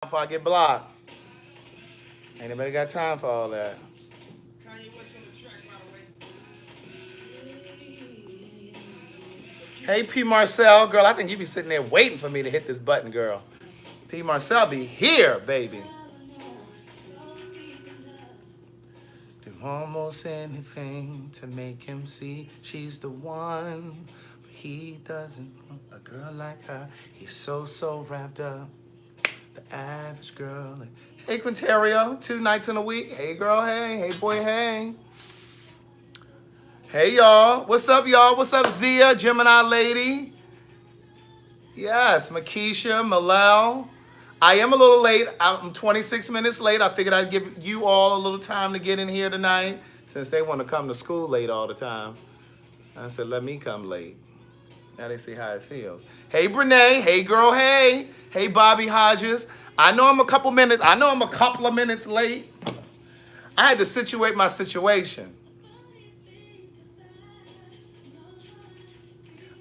Before I get blocked. Ain't nobody got time for all that. Hey, P. Marcel, girl, I think you be sitting there waiting for me to hit this button, girl. P. Marcel be here, baby. Do almost anything to make him see she's the one. But he doesn't want a girl like her. He's so wrapped up. The average girl. Hey, Quinterio, 2 nights in a week. Hey, girl, hey. Hey, boy, hey. Hey, y'all. What's up, y'all? What's up, Zia, Gemini lady? Yes, Makisha, Malel. I am a little late. I'm 26 minutes late. I figured I'd give you all a little time to get in here tonight since they want to come to school late all the time. I said, let me come late. Now they see how it feels. Hey, Brene. Hey, girl. Hey. Hey, Bobby Hodges. I know I'm a couple of minutes late. I had to situate my situation.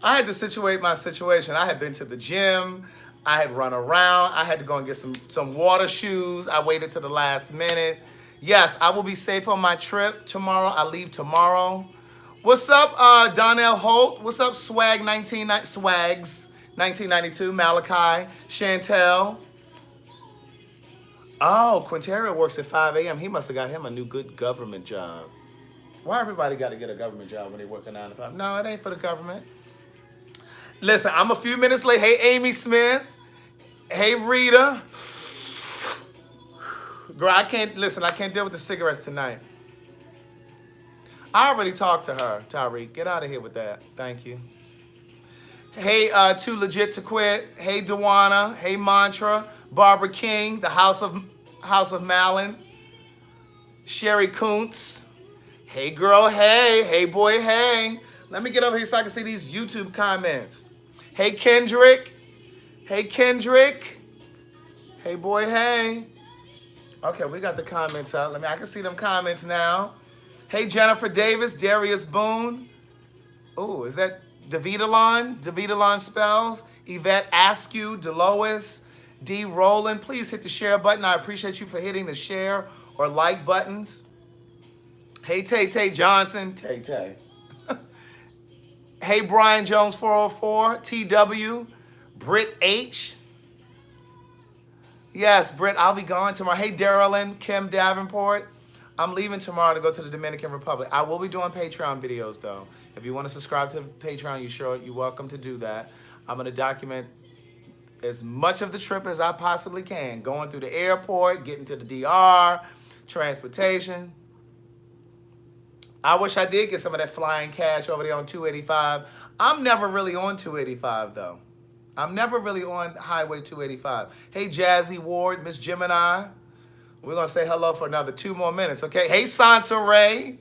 I had been to the gym. I had run around. I had to go and get some water shoes. I waited to the last minute. Yes, I will be safe on my trip tomorrow. I leave tomorrow. What's up, Donnell Holt? What's up, Swags 1992, Malachi, Chantel? Oh, Quinterio works at 5 a.m. He must have got him a new good government job. Why everybody got to get a government job when they work a 9 to 5? No, it ain't for the government. Listen, I'm a few minutes late. Hey, Amy Smith. Hey, Rita. Girl, I can't deal with the cigarettes tonight. I already talked to her, Tyreek. Get out of here with that. Thank you. Hey, Too Legit to Quit. Hey, Dewana. Hey, Mantra. Barbara King, the House of Malin. Sherry Kuntz. Hey, girl, hey. Hey, boy, hey. Let me get over here so I can see these YouTube comments. Hey, Kendrick. Hey, Kendrick. Hey, boy, hey. Okay, we got the comments up. I can see them comments now. Hey, Jennifer Davis, Darius Boone. Oh, is that Davidalon? Davidalon Spells. Yvette Askew, Delois, D. Rowland. Please hit the share button. I appreciate you for hitting the share or like buttons. Hey, Tay Johnson. Tay. Hey, Brian Jones 404, TW, Britt H. Yes, Britt, I'll be gone tomorrow. Hey, Darylyn, Kim Davenport. I'm leaving tomorrow to go to the Dominican Republic. I will be doing Patreon videos, though. If you want to subscribe to Patreon, you're welcome to do that. I'm going to document as much of the trip as I possibly can. Going through the airport, getting to the DR, transportation. I wish I did get some of that flying cash over there on 285. I'm never really on 285, though. I'm never really on Highway 285. Hey, Jazzy Ward, Miss Gemini. We're going to say hello for another 2 more minutes, okay? Hey, Sansa Ray.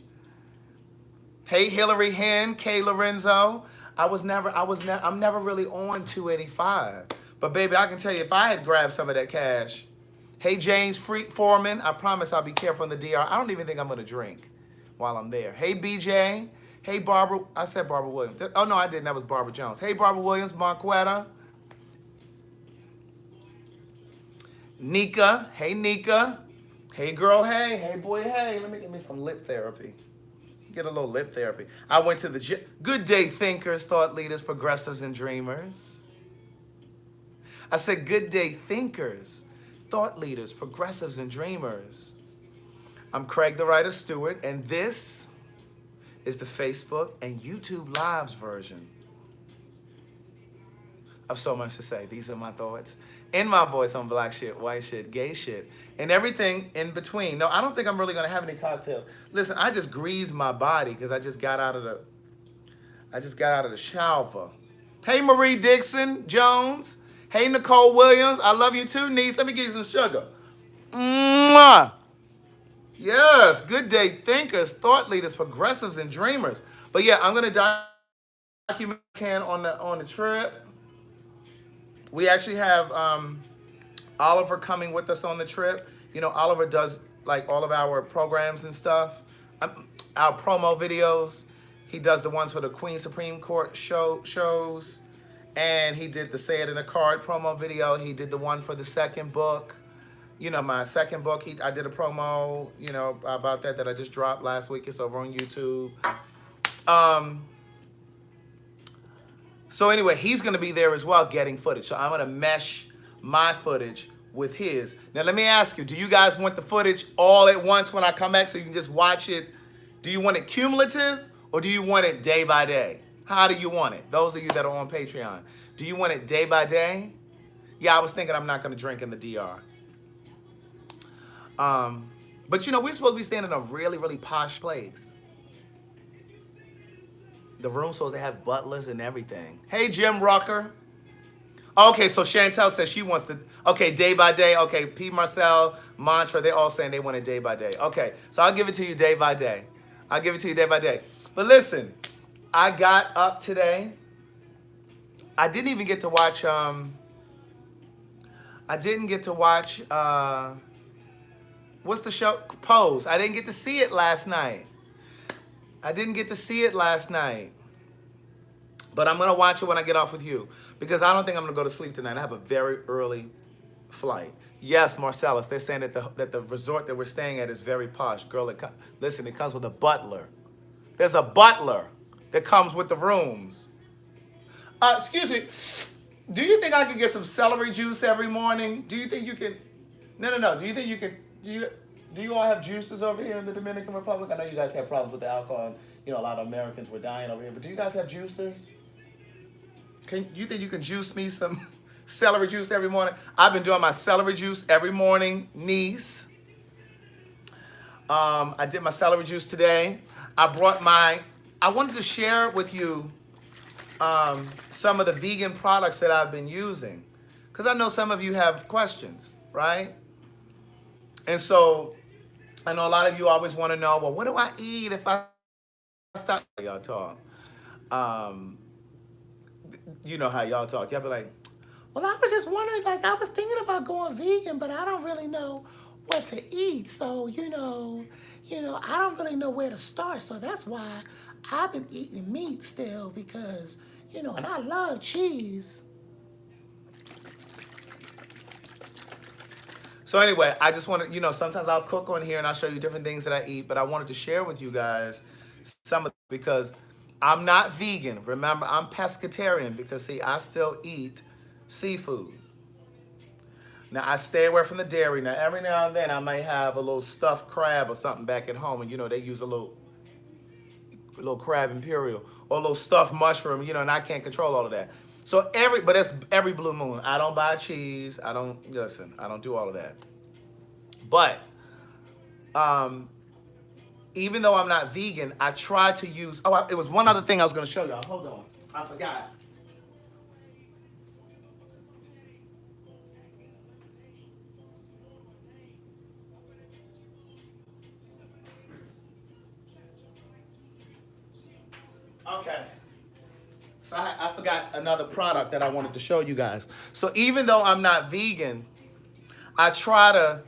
Hey, Hillary Hen, Kay Lorenzo. I'm never really on 285. But, baby, I can tell you, if I had grabbed some of that cash. Hey, James Foreman. I promise I'll be careful in the DR. I don't even think I'm going to drink while I'm there. Hey, BJ. Hey, Barbara. I said Barbara Williams. Oh, no, I didn't. That was Barbara Jones. Hey, Barbara Williams, Monquetta. Nika. Hey, Nika. Hey, girl. Hey. Hey, boy. Hey. Let me get me some lip therapy. Get a little lip therapy. I went to the gym. Good day, thinkers, thought leaders, progressives, and dreamers. I said, good day, thinkers, thought leaders, progressives, and dreamers. I'm Craig TheWriter Stewart, and this is the Facebook and YouTube Lives version of So Much to Say. These are my thoughts in my voice on black shit, white shit, gay shit, and everything in between. No, I don't think I'm really gonna have any cocktails. Listen, I just greased my body because I just got out of the shower. Hey, Marie Dixon Jones. Hey, Nicole Williams. I love you too, niece. Let me give you some sugar. Mwah. Yes, good day thinkers, thought leaders, progressives, and dreamers. But yeah, I'm gonna document on the trip. We actually have Oliver coming with us on the trip. You know, Oliver does like all of our programs and stuff, our promo videos. He does the ones for the Queen Supreme Court shows, and he did the Say It in a Card promo video. He did the one for the second book. you know, my second book. I did a promo, you know, about that I just dropped last week. It's over on YouTube. Um, so anyway, he's going to be there as well getting footage. So I'm going to mesh my footage with his. Now, let me ask you, do you guys want the footage all at once when I come back so you can just watch it? Do you want it cumulative or do you want it day by day? How do you want it? Those of you that are on Patreon. Do you want it day by day? Yeah, I was thinking I'm not going to drink in the DR. But you know, we're supposed to be staying in a really, really posh place. The room's supposed to have butlers and everything. Hey, Jim Rucker. Okay, so Chantel says she wants the, okay, day by day. Okay, P. Marcel, Mantra, they're all saying they want it day by day. Okay, so I'll give it to you day by day. I'll give it to you day by day. But listen, I got up today. I didn't even get to watch, what's the show? Pose. I didn't get to see it last night. But I'm going to watch it when I get off with you. Because I don't think I'm going to go to sleep tonight. I have a very early flight. Yes, Marcellus, they're saying that the resort that we're staying at is very posh. Girl, listen, it comes with a butler. There's a butler that comes with the rooms. Excuse me. Do you think I could get some celery juice every morning? Do you think you can? No. Do you think you can? Do you all have juices over here in the Dominican Republic? I know you guys have problems with the alcohol. And, you know, a lot of Americans were dying over here. But do you guys have juicers? You think you can juice me some celery juice every morning? I've been doing my celery juice every morning, niece. I did my celery juice today. I wanted to share with you some of the vegan products that I've been using. Because I know some of you have questions, right? And so I know a lot of you always want to know, well, what do I eat if I stop? Y'all talk. You know how y'all talk. Y'all be like, well, I was just wondering, like, I was thinking about going vegan, but I don't really know what to eat. So, you know, I don't really know where to start. So that's why I've been eating meat still because, you know, and I love cheese. So anyway, I just want to, you know, sometimes I'll cook on here and I'll show you different things that I eat, but I wanted to share with you guys some of because I'm not vegan. Remember, I'm pescatarian because, see, I still eat seafood. Now, I stay away from the dairy. Now, every now and then, I might have a little stuffed crab or something back at home, and, you know, they use a little crab imperial or a little stuffed mushroom, you know, and I can't control all of that. So but that's every blue moon. I don't buy cheese. I don't do all of that. But even though I'm not vegan, I try to use, it was one other thing I was going to show y'all. Hold on. I forgot. Okay. So I forgot another product that I wanted to show you guys. So even though I'm not vegan, I try to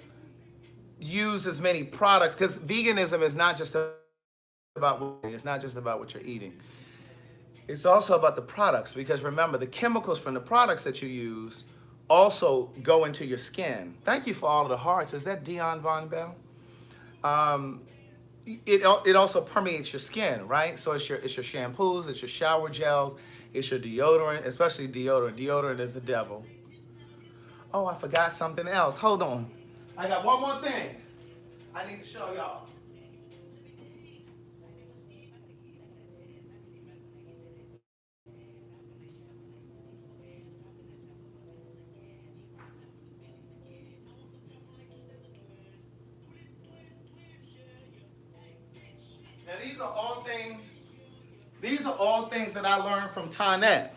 use as many products because veganism is not just about what you're eating. It's also about the products because remember the chemicals from the products that you use also go into your skin. Thank you for all of the hearts. Is that Dion Von Bell? It also permeates your skin, right? So it's your shampoos, it's your shower gels, it's your deodorant, especially deodorant. Deodorant is the devil. Oh, I forgot something else. Hold on. I got one more thing I need to show y'all. Now these are all things that I learned from Tonette.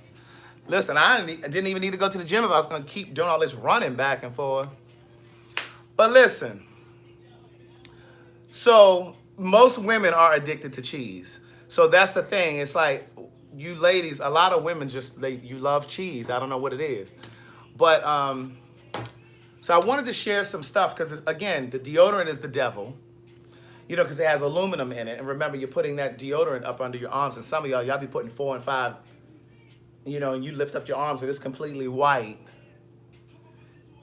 Listen, I didn't even need to go to the gym if I was going to keep doing all this running back and forth. But listen, so most women are addicted to cheese. So that's the thing. It's like you ladies, a lot of women you love cheese. I don't know what it is. But so I wanted to share some stuff because, again, the deodorant is the devil. You know, because it has aluminum in it. And remember, you're putting that deodorant up under your arms. And some of y'all be putting 4 and 5, you know, and you lift up your arms and it's completely white.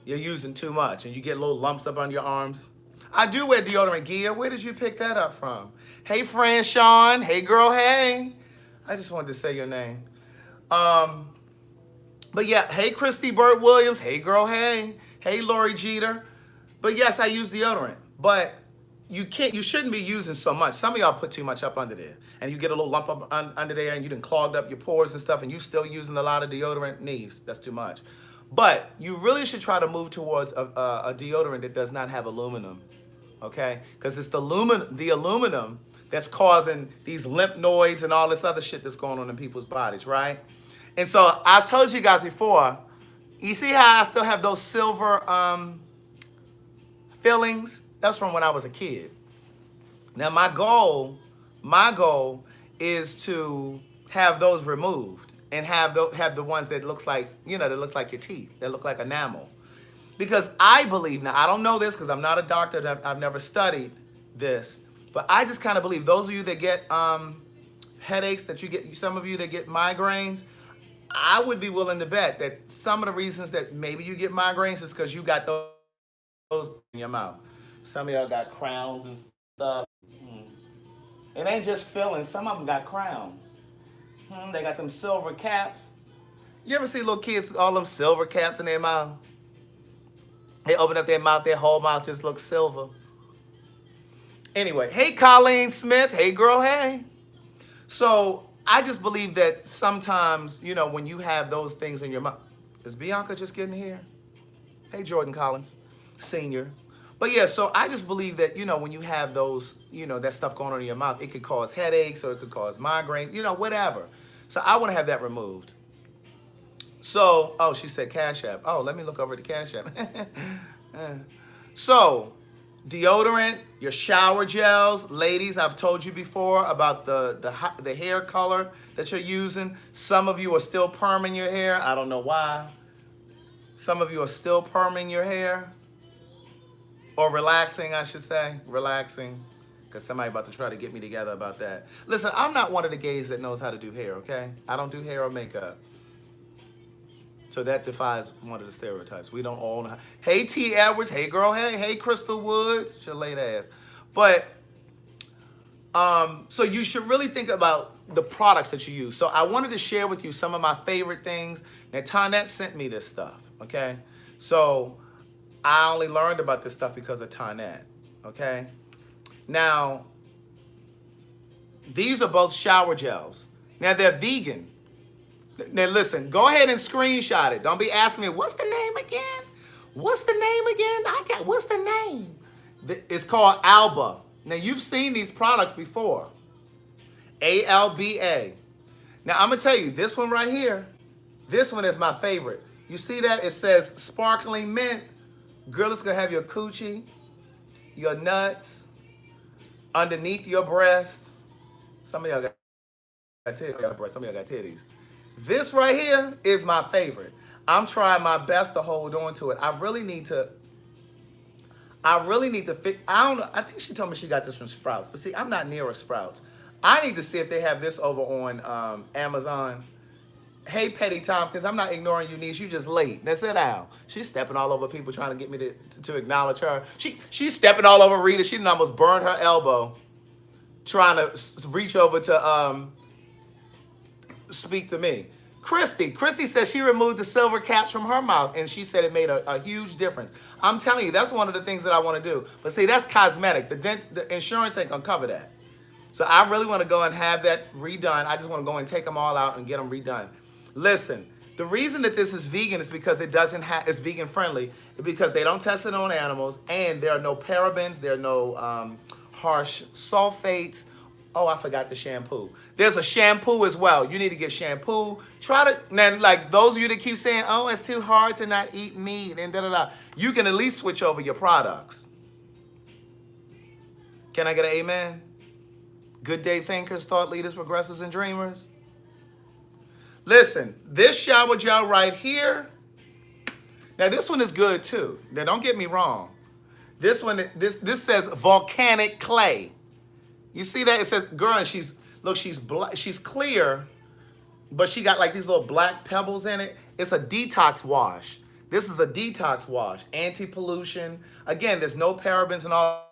you're using too much and you get little lumps up on your arms. I do wear deodorant, Gia. Where did you pick that up from? Hey, friend Sean. Hey, girl, hey. I just wanted to say your name. But yeah, hey, Christy Burt Williams. Hey, girl, hey. Hey, Lori Jeter. But yes, I use deodorant. But you shouldn't be using so much. Some of y'all put too much up under there. And you get a little lump up under there and you done clogged up your pores and stuff and you still using a lot of deodorant. Knees, that's too much. But you really should try to move towards a deodorant that does not have aluminum. Okay? Because it's the aluminum that's causing these lymph nodes and all this other shit that's going on in people's bodies, right? And so I've told you guys before, you see how I still have those silver fillings? That's from when I was a kid. Now my goal is to have those removed and have the ones that looks like, that look like your teeth, that look like enamel. Because I believe, now I don't know this because I'm not a doctor, I've never studied this, but I just kind of believe those of you that get headaches, some of you that get migraines, I would be willing to bet that some of the reasons that maybe you get migraines is because you got those in your mouth. Some of y'all got crowns and stuff. It ain't just fillings, some of them got crowns. They got them silver caps. You ever see little kids with all them silver caps in their mouth? They open up their mouth, their whole mouth just looks silver. Anyway, hey, Colleen Smith. Hey, girl, hey. So I just believe that sometimes, when you have those things in your mouth. Is Bianca just getting here? Hey, Jordan Collins, Senior. But yeah, so I just believe that, when you have those, that stuff going on in your mouth, it could cause headaches or it could cause migraine, whatever. So I want to have that removed. So, oh, she said Cash App. Oh, let me look over the Cash App. So, deodorant, your shower gels. Ladies, I've told you before about the hair color that you're using. Some of you are still perming your hair. I don't know why. Some of you are still perming your hair. Or relaxing, I should say. Relaxing. Because somebody about to try to get me together about that. Listen, I'm not one of the gays that knows how to do hair, okay? I don't do hair or makeup. So that defies one of the stereotypes. We don't all know. Hey, T. Edwards. Hey, girl. Hey. Hey, Crystal Woods. Your late ass. But, so you should really think about the products that you use. So I wanted to share with you some of my favorite things. Now, Tonette sent me this stuff, okay? So I only learned about this stuff because of Tonette, okay? Now, these are both shower gels. Now, they're vegan. Now, listen, go ahead and screenshot it. Don't be asking me, what's the name again? What's the name again? What's the name? It's called Alba. Now, you've seen these products before. ALBA. Now, I'm going to tell you, this one right here, this one is my favorite. You see that? It says sparkling mint. Girl, it's going to have your coochie, your nuts, underneath your breast. Some of y'all got titties. Some of y'all got titties. This right here is my favorite. I'm trying my best to hold on to it. I really need to fix. I don't know. I think she told me she got this from Sprouts. But see, I'm not near a Sprouts. I need to see if they have this over on Amazon. Hey, Petty Tompkins, I'm not ignoring you, niece. You just late. Now sit down. She's stepping all over people trying to get me to acknowledge her. She's stepping all over Rita. She almost burned her elbow trying to reach over to speak to me. Christy says she removed the silver caps from her mouth, and she said it made a huge difference. I'm telling you, that's one of the things that I want to do. But see, that's cosmetic. The insurance ain't going to cover that. So I really want to go and have that redone. I just want to go and take them all out and get them redone. Listen, the reason that this is vegan is because it's vegan friendly, because they don't test it on animals, and there are no parabens, there are no harsh sulfates. Oh, I forgot the shampoo. There's a shampoo as well. You need to get shampoo. Then like those of you that keep saying, oh, it's too hard to not eat meat and da-da-da. You can at least switch over your products. Can I get an amen? Good day thinkers, thought leaders, progressives, and dreamers. Listen, this shower gel right here. Now this one is good too. Now don't get me wrong. This one, this says volcanic clay. You see that? It says, girl, and she's clear, but she got like these little black pebbles in it. It's a detox wash. This is a detox wash, anti-pollution. Again, there's no parabens and all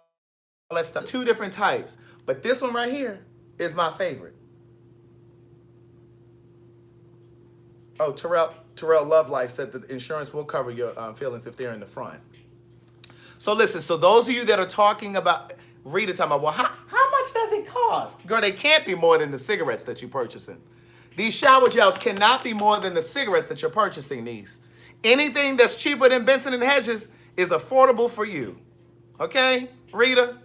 that stuff. Two different types. But this one right here is my favorite. Oh, Terrell Love Life said that insurance will cover your feelings if they're in the front. So listen, so those of you that are talking about, Rita talking about, well, how much does it cost? Girl, they can't be more than the cigarettes that you're purchasing. These shower gels cannot be more than the cigarettes that you're purchasing, niece. Anything that's cheaper than Benson and Hedges is affordable for you. Okay, Rita?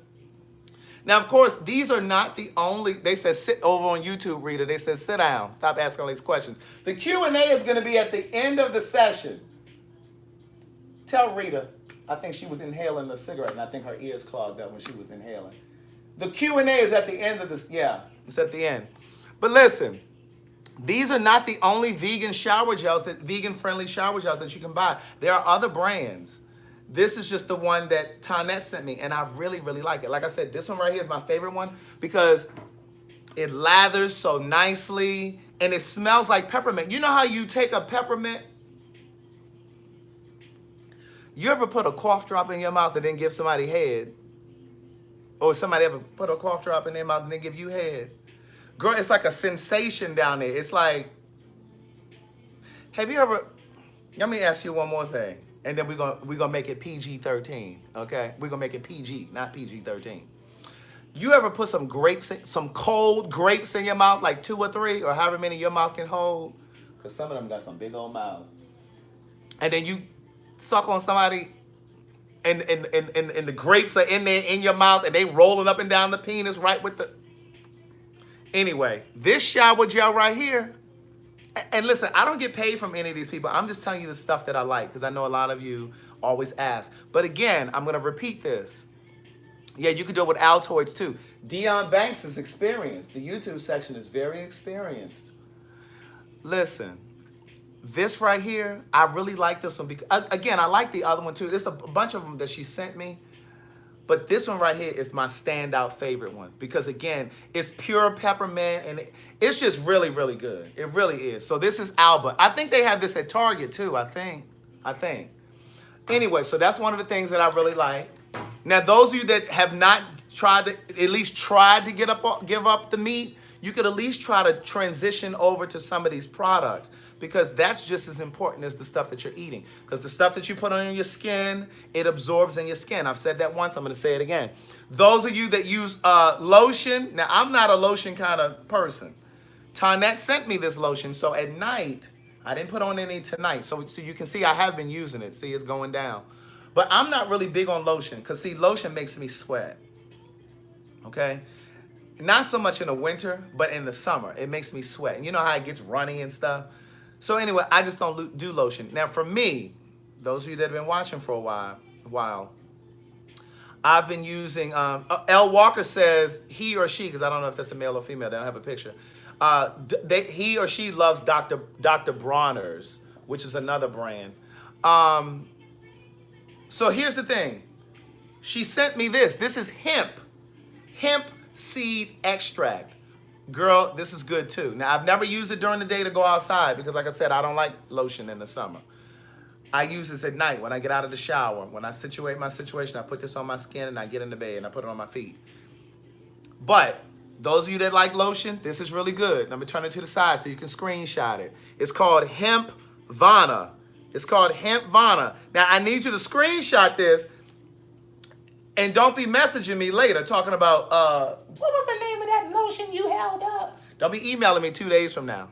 Now, of course, these are not the only, they said sit over on YouTube, Rita. They said sit down. Stop asking all these questions. The Q&A is going to be at the end of the session. Tell Rita, I think she was inhaling a cigarette, and I think her ears clogged up when she was inhaling. The Q&A is at the end of this. Yeah, it's at the end. But listen, these are not the only vegan shower gels, vegan-friendly shower gels that you can buy. There are other brands. This is just the one that Tonette sent me, and I really, really like it. Like I said, this one right here is my favorite one because it lathers so nicely, and it smells like peppermint. You know how you take a peppermint? You ever put a cough drop in your mouth and then give somebody head? Or somebody ever put a cough drop in their mouth and then give you head? Girl, it's like a sensation down there. It's like, have you ever, let me ask you one more thing. And then we're gonna make it PG-13, okay? We're gonna make it PG, not PG-13. You ever put some grapes, some cold grapes in your mouth, like 2 or 3, or however many your mouth can hold? Because some of them got some big old mouths. And then you suck on somebody, and the grapes are in there in your mouth, and they rolling up and down the penis right with the... Anyway, this shower gel right here, and listen, I don't get paid from any of these people. I'm just telling you the stuff that I like because I know a lot of you always ask. But again, I'm going to repeat this. Yeah, you can do it with Altoids too. Dion Banks is experienced. The YouTube section is very experienced. Listen, this right here, I really like this one. Because, again, I like the other one too. There's a bunch of them that she sent me. But this one right here is my standout favorite one because, again, it's pure peppermint, and it's just really, really good. It really is. So this is Alba. I think they have this at Target, too, I think. Anyway, so that's one of the things that I really like. Now, those of you that have not tried to, at least tried to give up the meat, you could at least try to transition over to some of these products because that's just as important as the stuff that you're eating. Because the stuff that you put on your skin, it absorbs in your skin. I've said that once. I'm going to say it again. Those of you that use lotion, now I'm not a lotion kind of person. Tonette sent me this lotion, so at night, I didn't put on any tonight. So you can see I have been using it. See, it's going down. But I'm not really big on lotion because, see, lotion makes me sweat. Okay? Not so much in the winter, but in the summer, it makes me sweat. And you know how it gets runny and stuff? So anyway, I just don't do lotion. Now for me, those of you that have been watching for a while, I've been using, L. Walker says he or she, because I don't know if that's a male or female, they don't have a picture. He or she loves Dr. Bronner's, which is another brand. So here's the thing. She sent me this. This is hemp seed extract. Girl, this is good too. Now, I've never used it during the day to go outside because, like I said, I don't like lotion in the summer. I use this at night when I get out of the shower. When I situate my situation, I put this on my skin and I get in the bed and I put it on my feet. But those of you that like lotion, this is really good. Let me turn it to the side so you can screenshot it. It's called Hemp Vana. It's called Hemp Vana. Now, I need you to screenshot this and don't be messaging me later talking about, what was the name of that lotion you held up? Don't be emailing me 2 days from now.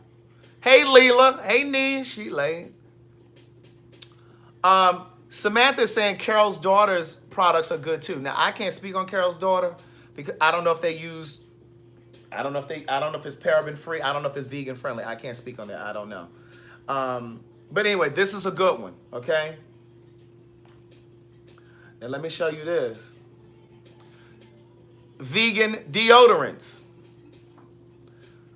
Hey, Leela. Hey, Nee. She late. Samantha's saying Carol's daughter's products are good too. Now, I can't speak on Carol's daughter because I don't know if they use, I don't know if it's paraben free. I don't know if it's vegan friendly. I can't speak on that. I don't know. But anyway, this is a good one, okay? Now let me show you this. Vegan deodorants.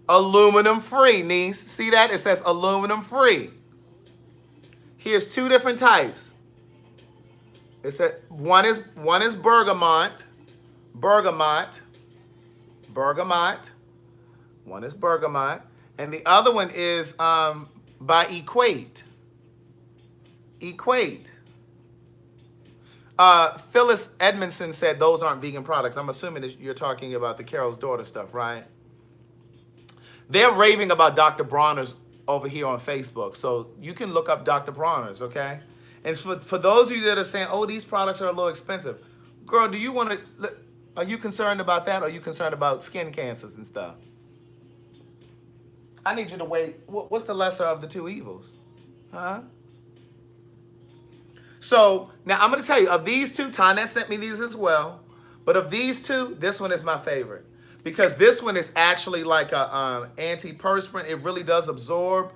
Aluminum free, niece. See that? It says aluminum free. Here's 2 different types. It said one is bergamot. One is bergamot. And the other one is by Equate. Equate. Phyllis Edmondson said those aren't vegan products. I'm assuming that you're talking about the Carol's Daughter stuff, right? They're raving about Dr. Bronner's over here on Facebook. So you can look up Dr. Bronner's, okay? And for those of you that are saying, oh, these products are a little expensive. Girl, do you want to, are you concerned about that? Or are you concerned about skin cancers and stuff? I need you to weigh, what's the lesser of the two evils? Huh? So now I'm going to tell you, of these two, Tonette sent me these as well. But of these two, this one is my favorite. Because this one is actually like a antiperspirant. It really does absorb.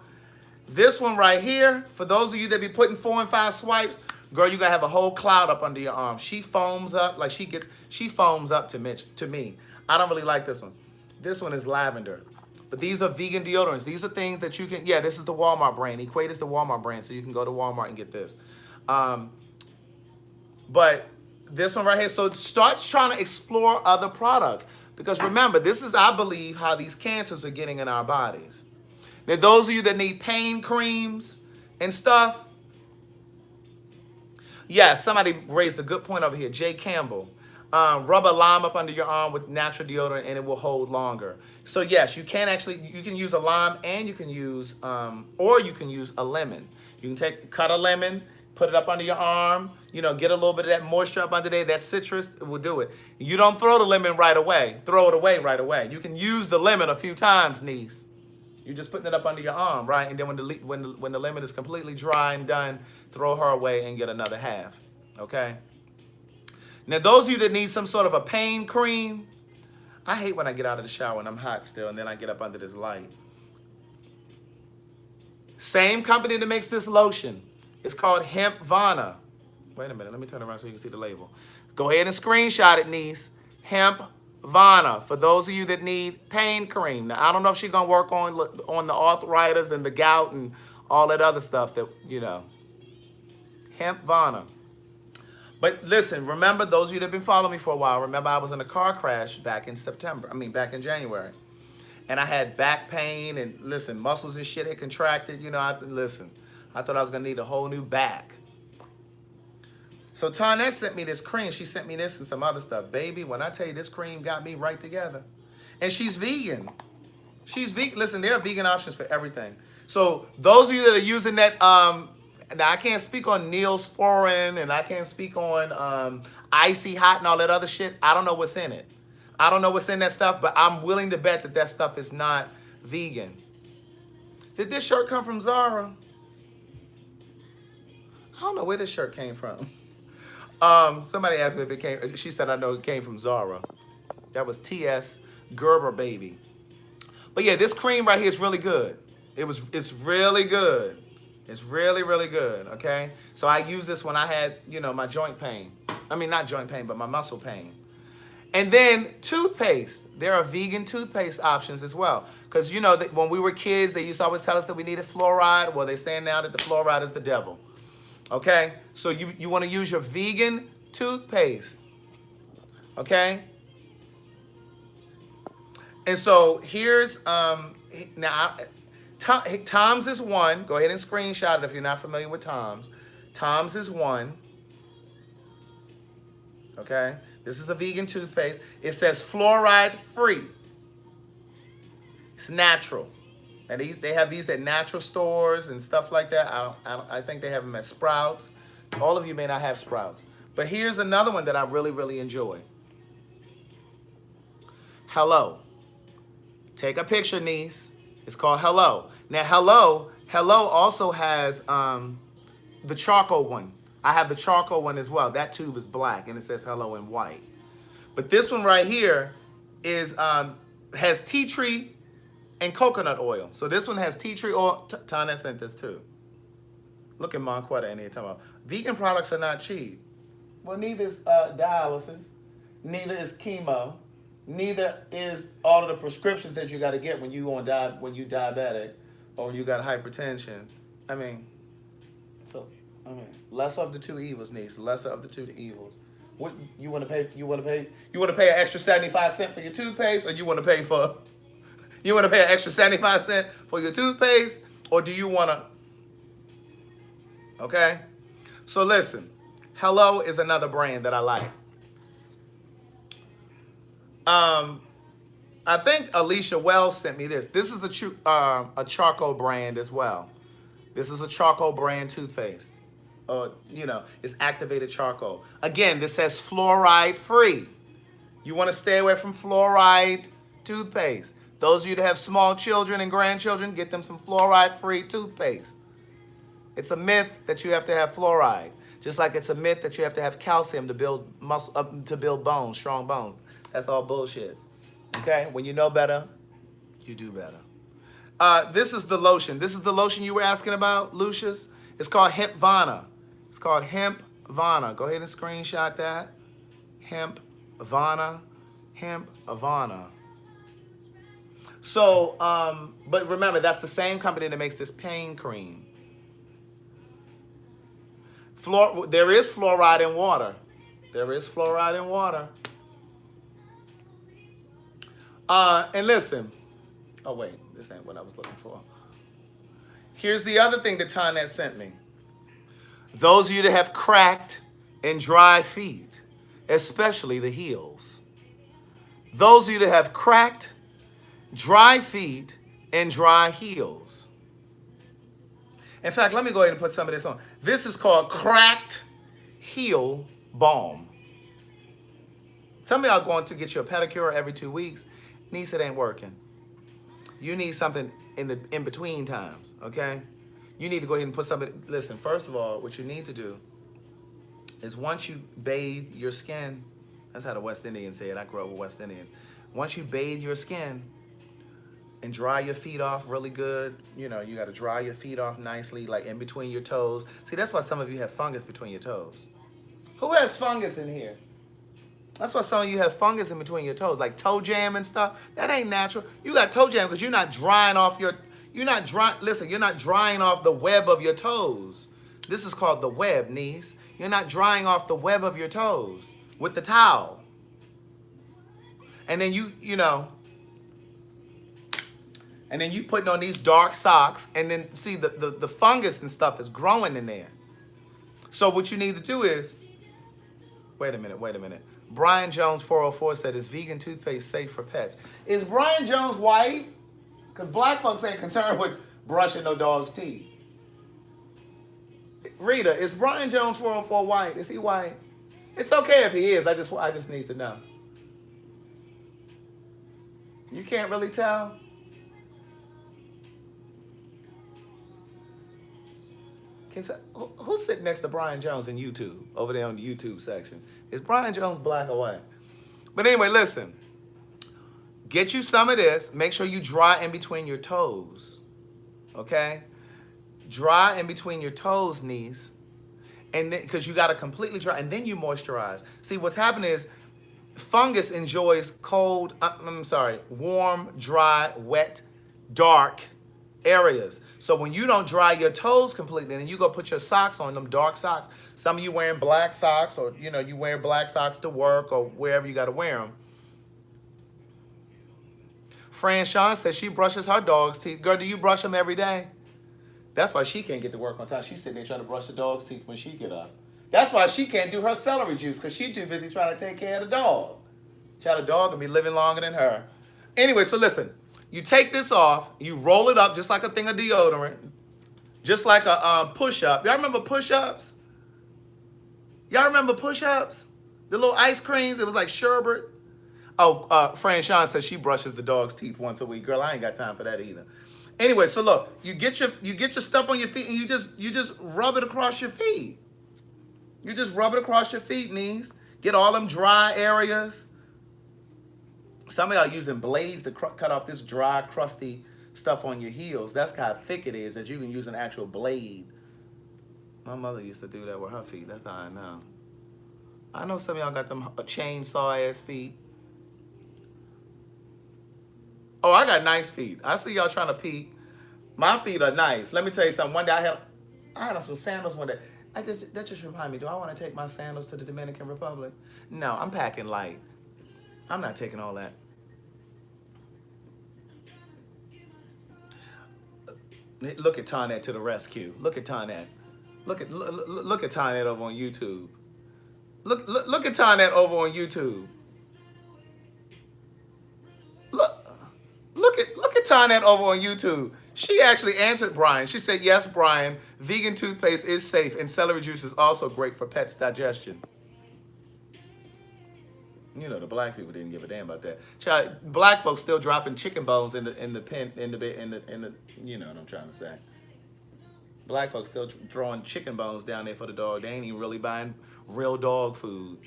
This one right here, for those of you that be putting 4 and 5 swipes, girl, you're going to have a whole cloud up under your arm. She foams up, like she foams up to me. I don't really like this one. This one is lavender. But these are vegan deodorants. These are things that you can, yeah, this is the Walmart brand. Equate is the Walmart brand, so you can go to Walmart and get this. But this one right here, so start trying to explore other products. Because remember, this is, I believe, how these cancers are getting in our bodies. Now, those of you that need pain creams and stuff, yes, somebody raised a good point over here. Jay Campbell. Rub a lime up under your arm with natural deodorant and it will hold longer. So yes, you can use a lime and you can use, or you can use a lemon. You can cut a lemon, put it up under your arm, you know, get a little bit of that moisture up under there. That citrus will do it. You don't throw the lemon right away. Throw it away right away. You can use the lemon a few times, niece. You're just putting it up under your arm, right? And then when the lemon is completely dry and done, throw her away and get another half, okay? Now, those of you that need some sort of a pain cream, I hate when I get out of the shower and I'm hot still and then I get up under this light. Same company that makes this lotion. It's called Hempvana. Wait a minute, let me turn around so you can see the label. Go ahead and screenshot it, niece. Hempvana, for those of you that need pain cream. Now, I don't know if she's gonna work on the arthritis and the gout and all that other stuff that, you know. Hempvana. But listen, remember, those of you that have been following me for a while, remember I was in a car crash back in back in January. And I had back pain and, listen, muscles and shit had contracted. You know, I thought I was going to need a whole new back. So Tonette sent me this cream. She sent me this and some other stuff. Baby, when I tell you this cream got me right together. And she's vegan. She's vegan. Listen, there are vegan options for everything. So those of you that are using that, now I can't speak on Neosporin and I can't speak on Icy Hot and all that other shit. I don't know what's in it. I don't know what's in that stuff, but I'm willing to bet that that stuff is not vegan. Did this shirt come from Zara? I don't know where this shirt came from. Somebody asked me if it came, she said I know it came from Zara. That was T.S. Gerber, baby. But yeah, this cream right here is really good. It's really good. It's really, really good, okay? So I used this when I had, you know, my joint pain. I mean, not joint pain, but my muscle pain. And then toothpaste. There are vegan toothpaste options as well. Because, you know, when we were kids, they used to always tell us that we needed fluoride. Well, they're saying now that the fluoride is the devil. Okay? So you want to use your vegan toothpaste. Okay? And so here's, now, Tom's is one. Go ahead and screenshot it if you're not familiar with Tom's. Tom's is one. Okay? This is a vegan toothpaste. It says fluoride free. It's natural. And they have these at natural stores and stuff like that. I think they have them at Sprouts. All of you may not have Sprouts. But here's another one that I really, really enjoy. Hello. Take a picture, niece. It's called Hello. Now, Hello also has the charcoal one. I have the charcoal one as well. That tube is black and it says Hello in white. But this one right here is has tea tree and coconut oil. So this one has tea tree oil. Tana sent this too. Look at Monquetta in here talking about vegan products are not cheap. Well, neither is dialysis, neither is chemo, neither is all of the prescriptions that you got to get when you diabetic or when you got hypertension. I mean, lesser of the two evils, niece. Lesser of the two evils. What you want to pay? You want to pay an extra 75 cents for your toothpaste, or you want to pay an extra 75 cents for your toothpaste, or do you want to? Okay. So listen, Hello is another brand that I like. I think Alicia Wells sent me this. This is a charcoal brand as well. This is a charcoal brand toothpaste. It's activated charcoal. Again, this says fluoride free. You want to stay away from fluoride toothpaste. Those of you that have small children and grandchildren, get them some fluoride free toothpaste. It's a myth that you have to have fluoride. Just like it's a myth that you have to have calcium to build muscle, to build bones, strong bones. That's all bullshit. Okay? When you know better, you do better. This is the lotion. This is the lotion you were asking about, Lucius. It's called Hemp Vana. It's called Hemp Vana. Go ahead and screenshot that. Hemp Vana. Hemp Vana. So, but remember, that's the same company that makes this pain cream. There is fluoride in water. There is fluoride in water. And listen. Oh, wait. This ain't what I was looking for. Here's the other thing that Tonette sent me. Those of you that have cracked and dry feet, especially the heels. Those of you that have cracked, dry feet, and dry heels. In fact, let me go ahead and put some of this on. This is called Cracked Heel Balm. Some of y'all going to get your pedicure every 2 weeks. Niece, it ain't working. You need something in between times, okay? You need to go ahead and put something. Listen, first of all, what you need to do is once you bathe your skin, that's how the West Indians say it. I grew up with West Indians. Once you bathe your skin and dry your feet off really good, you got to dry your feet off nicely, like in between your toes. See, that's why some of you have fungus between your toes. Who has fungus in here? That's why some of you have fungus in between your toes, like toe jam and stuff. That ain't natural. You got toe jam because you're not drying off you're not drying off the web of your toes. This is called the web, niece. You're not drying off the web of your toes with the towel. And then and then you putting on these dark socks, and then see the fungus and stuff is growing in there. So what you need to do is, wait a minute. Brian Jones 404 said, is vegan toothpaste safe for pets? Is Brian Jones white? Because black folks ain't concerned with brushing no dog's teeth. Rita, is Brian Jones 404 white? Is he white? It's okay if he is. I just need to know. You can't really tell? Who's sitting next to Brian Jones in YouTube, over there on the YouTube section? Is Brian Jones black or white? But anyway, listen. Get you some of this. Make sure you dry in between your toes. Okay? Dry in between your toes, niece. And then, because you got to completely dry, and then you moisturize. See, what's happening is fungus enjoys warm, dry, wet, dark areas. So when you don't dry your toes completely, and you go put your socks on, them dark socks. Some of you wearing black socks, or you wear black socks to work or wherever you got to wear them. Fran Sean says she brushes her dog's teeth. Girl, do you brush them every day? That's why she can't get to work on time. She's sitting there trying to brush the dog's teeth when she get up. That's why she can't do her celery juice, because she's too busy trying to take care of the dog. Child, the dog will be living longer than her. Anyway, so listen. You take this off, you roll it up just like a thing of deodorant, just like a push-up. Y'all remember push-ups? Y'all remember push-ups? The little ice creams, it was like sherbet. Oh, Fran Sean says she brushes the dog's teeth once a week. Girl, I ain't got time for that either. Anyway, so look, you get your stuff on your feet, and you just rub it across your feet. You just rub it across your feet, knees. Get all them dry areas. Some of y'all using blades to cut off this dry, crusty stuff on your heels. That's how thick it is that you can use an actual blade. My mother used to do that with her feet. That's how I know. I know some of y'all got them chainsaw-ass feet. Oh, I got nice feet. I see y'all trying to peek. My feet are nice. Let me tell you something. One day I had on some sandals one day. That just reminded me, do I want to take my sandals to the Dominican Republic? No, I'm packing light. I'm not taking all that. Look at Tonette to the rescue. Look at Tonette. Look at Tynette over on YouTube. Look at Tynette over on YouTube. Look at Tynette over on YouTube. She actually answered Brian. She said, yes, Brian, vegan toothpaste is safe and celery juice is also great for pets' digestion. You know, the black people didn't give a damn about that. Child, black folks still dropping chicken bones in the you know what I'm trying to say. Black folks still throwing chicken bones down there for the dog. They ain't even really buying real dog food.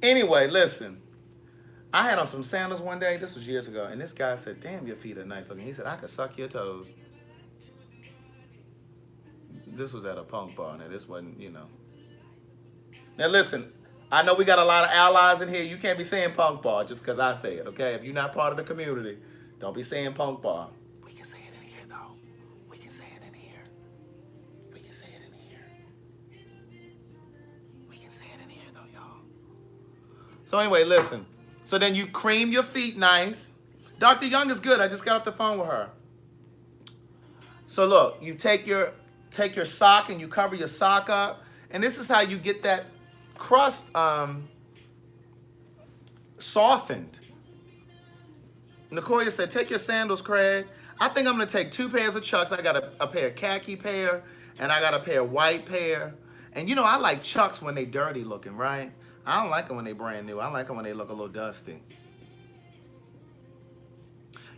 Anyway, listen. I had on some sandals one day. This was years ago. And this guy said, damn, your feet are nice looking. He said, I could suck your toes. This was at a punk bar. Now, this wasn't, you know. Now, listen. I know we got a lot of allies in here. You can't be saying punk bar just because I say it, okay? If you're not part of the community, don't be saying punk bar. We can say it in here, though. We can say it in here. We can say it in here. We can say it in here, though, y'all. So anyway, listen. So then you cream your feet nice. Dr. Young is good. I just got off the phone with her. So look, you take your sock and you cover your sock up. And this is how you get that crust softened. Nicoya said, take your sandals, Craig. I think I'm going to take 2 pairs of Chucks. I got a pair of khaki pair, and I got a pair of white pair. And you know, I like Chucks when they dirty looking, right? I don't like them when they brand new. I like them when they look a little dusty.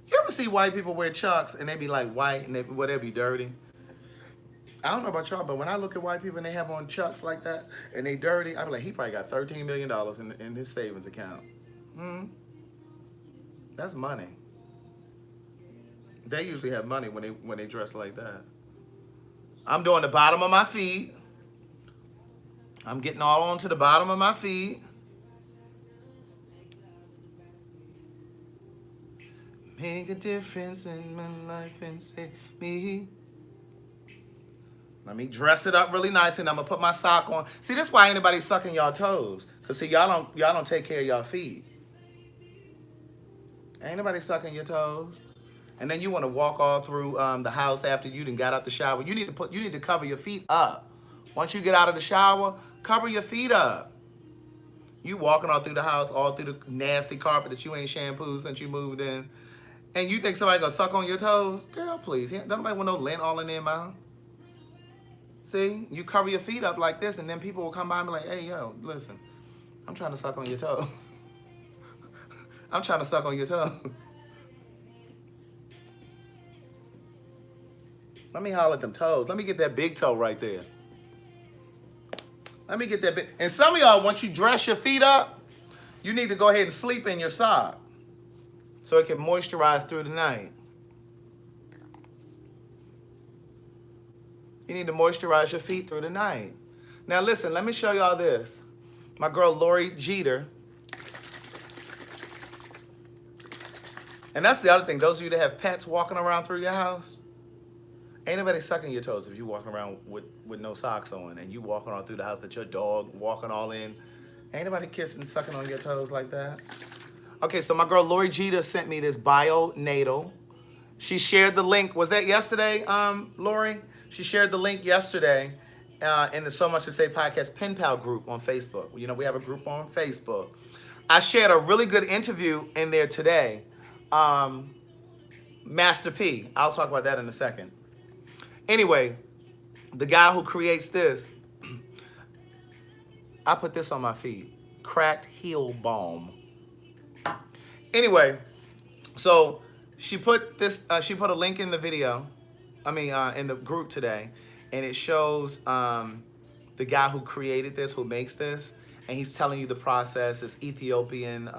You ever see white people wear Chucks and they be like white and they be dirty? I don't know about y'all, but when I look at white people and they have on Chucks like that and they dirty, I be like, he probably got $13 million in his savings account. That's money. They usually have money when they dress like that. I'm doing the bottom of my feet. I'm getting all onto the bottom of my feet. Make a difference in my life and save me. Let me dress it up really nice, and I'm gonna put my sock on. See, that's why anybody sucking y'all toes. Cause see, y'all don't take care of y'all feet. Ain't nobody sucking your toes. And then you want to walk all through the house after you done got out the shower. You need to cover your feet up. Once you get out of the shower, cover your feet up. You walking all through the house, all through the nasty carpet that you ain't shampooed since you moved in, and you think somebody gonna suck on your toes? Girl, please. Don't nobody want no lint all in their mouth. See, you cover your feet up like this, and then people will come by and be like, hey, yo, listen, I'm trying to suck on your toes. I'm trying to suck on your toes. Let me holler at them toes. Let me get that big toe right there. Let me get that big. And some of y'all, once you dress your feet up, you need to go ahead and sleep in your sock so it can moisturize through the night. You need to moisturize your feet through the night. Now listen, let me show y'all this. My girl Lori Jeter. And that's the other thing. Those of you that have pets walking around through your house, ain't nobody sucking your toes if you walking around with no socks on and you walking all through the house that your dog walking all in. Ain't nobody kissing, sucking on your toes like that. Okay, so my girl Lori Jeter sent me this Bio-Natal. She shared the link. Was that yesterday, Lori? She shared the link yesterday in the So Much to Say podcast pen pal group on Facebook. You know, we have a group on Facebook. I shared a really good interview in there today. Master P. I'll talk about that in a second. Anyway, the guy who creates this, I put this on my feet. Cracked heel balm. Anyway, so she put this. She put a link in the video. In the group today, and it shows the guy who created this, who makes this, and he's telling you the process. It's Ethiopian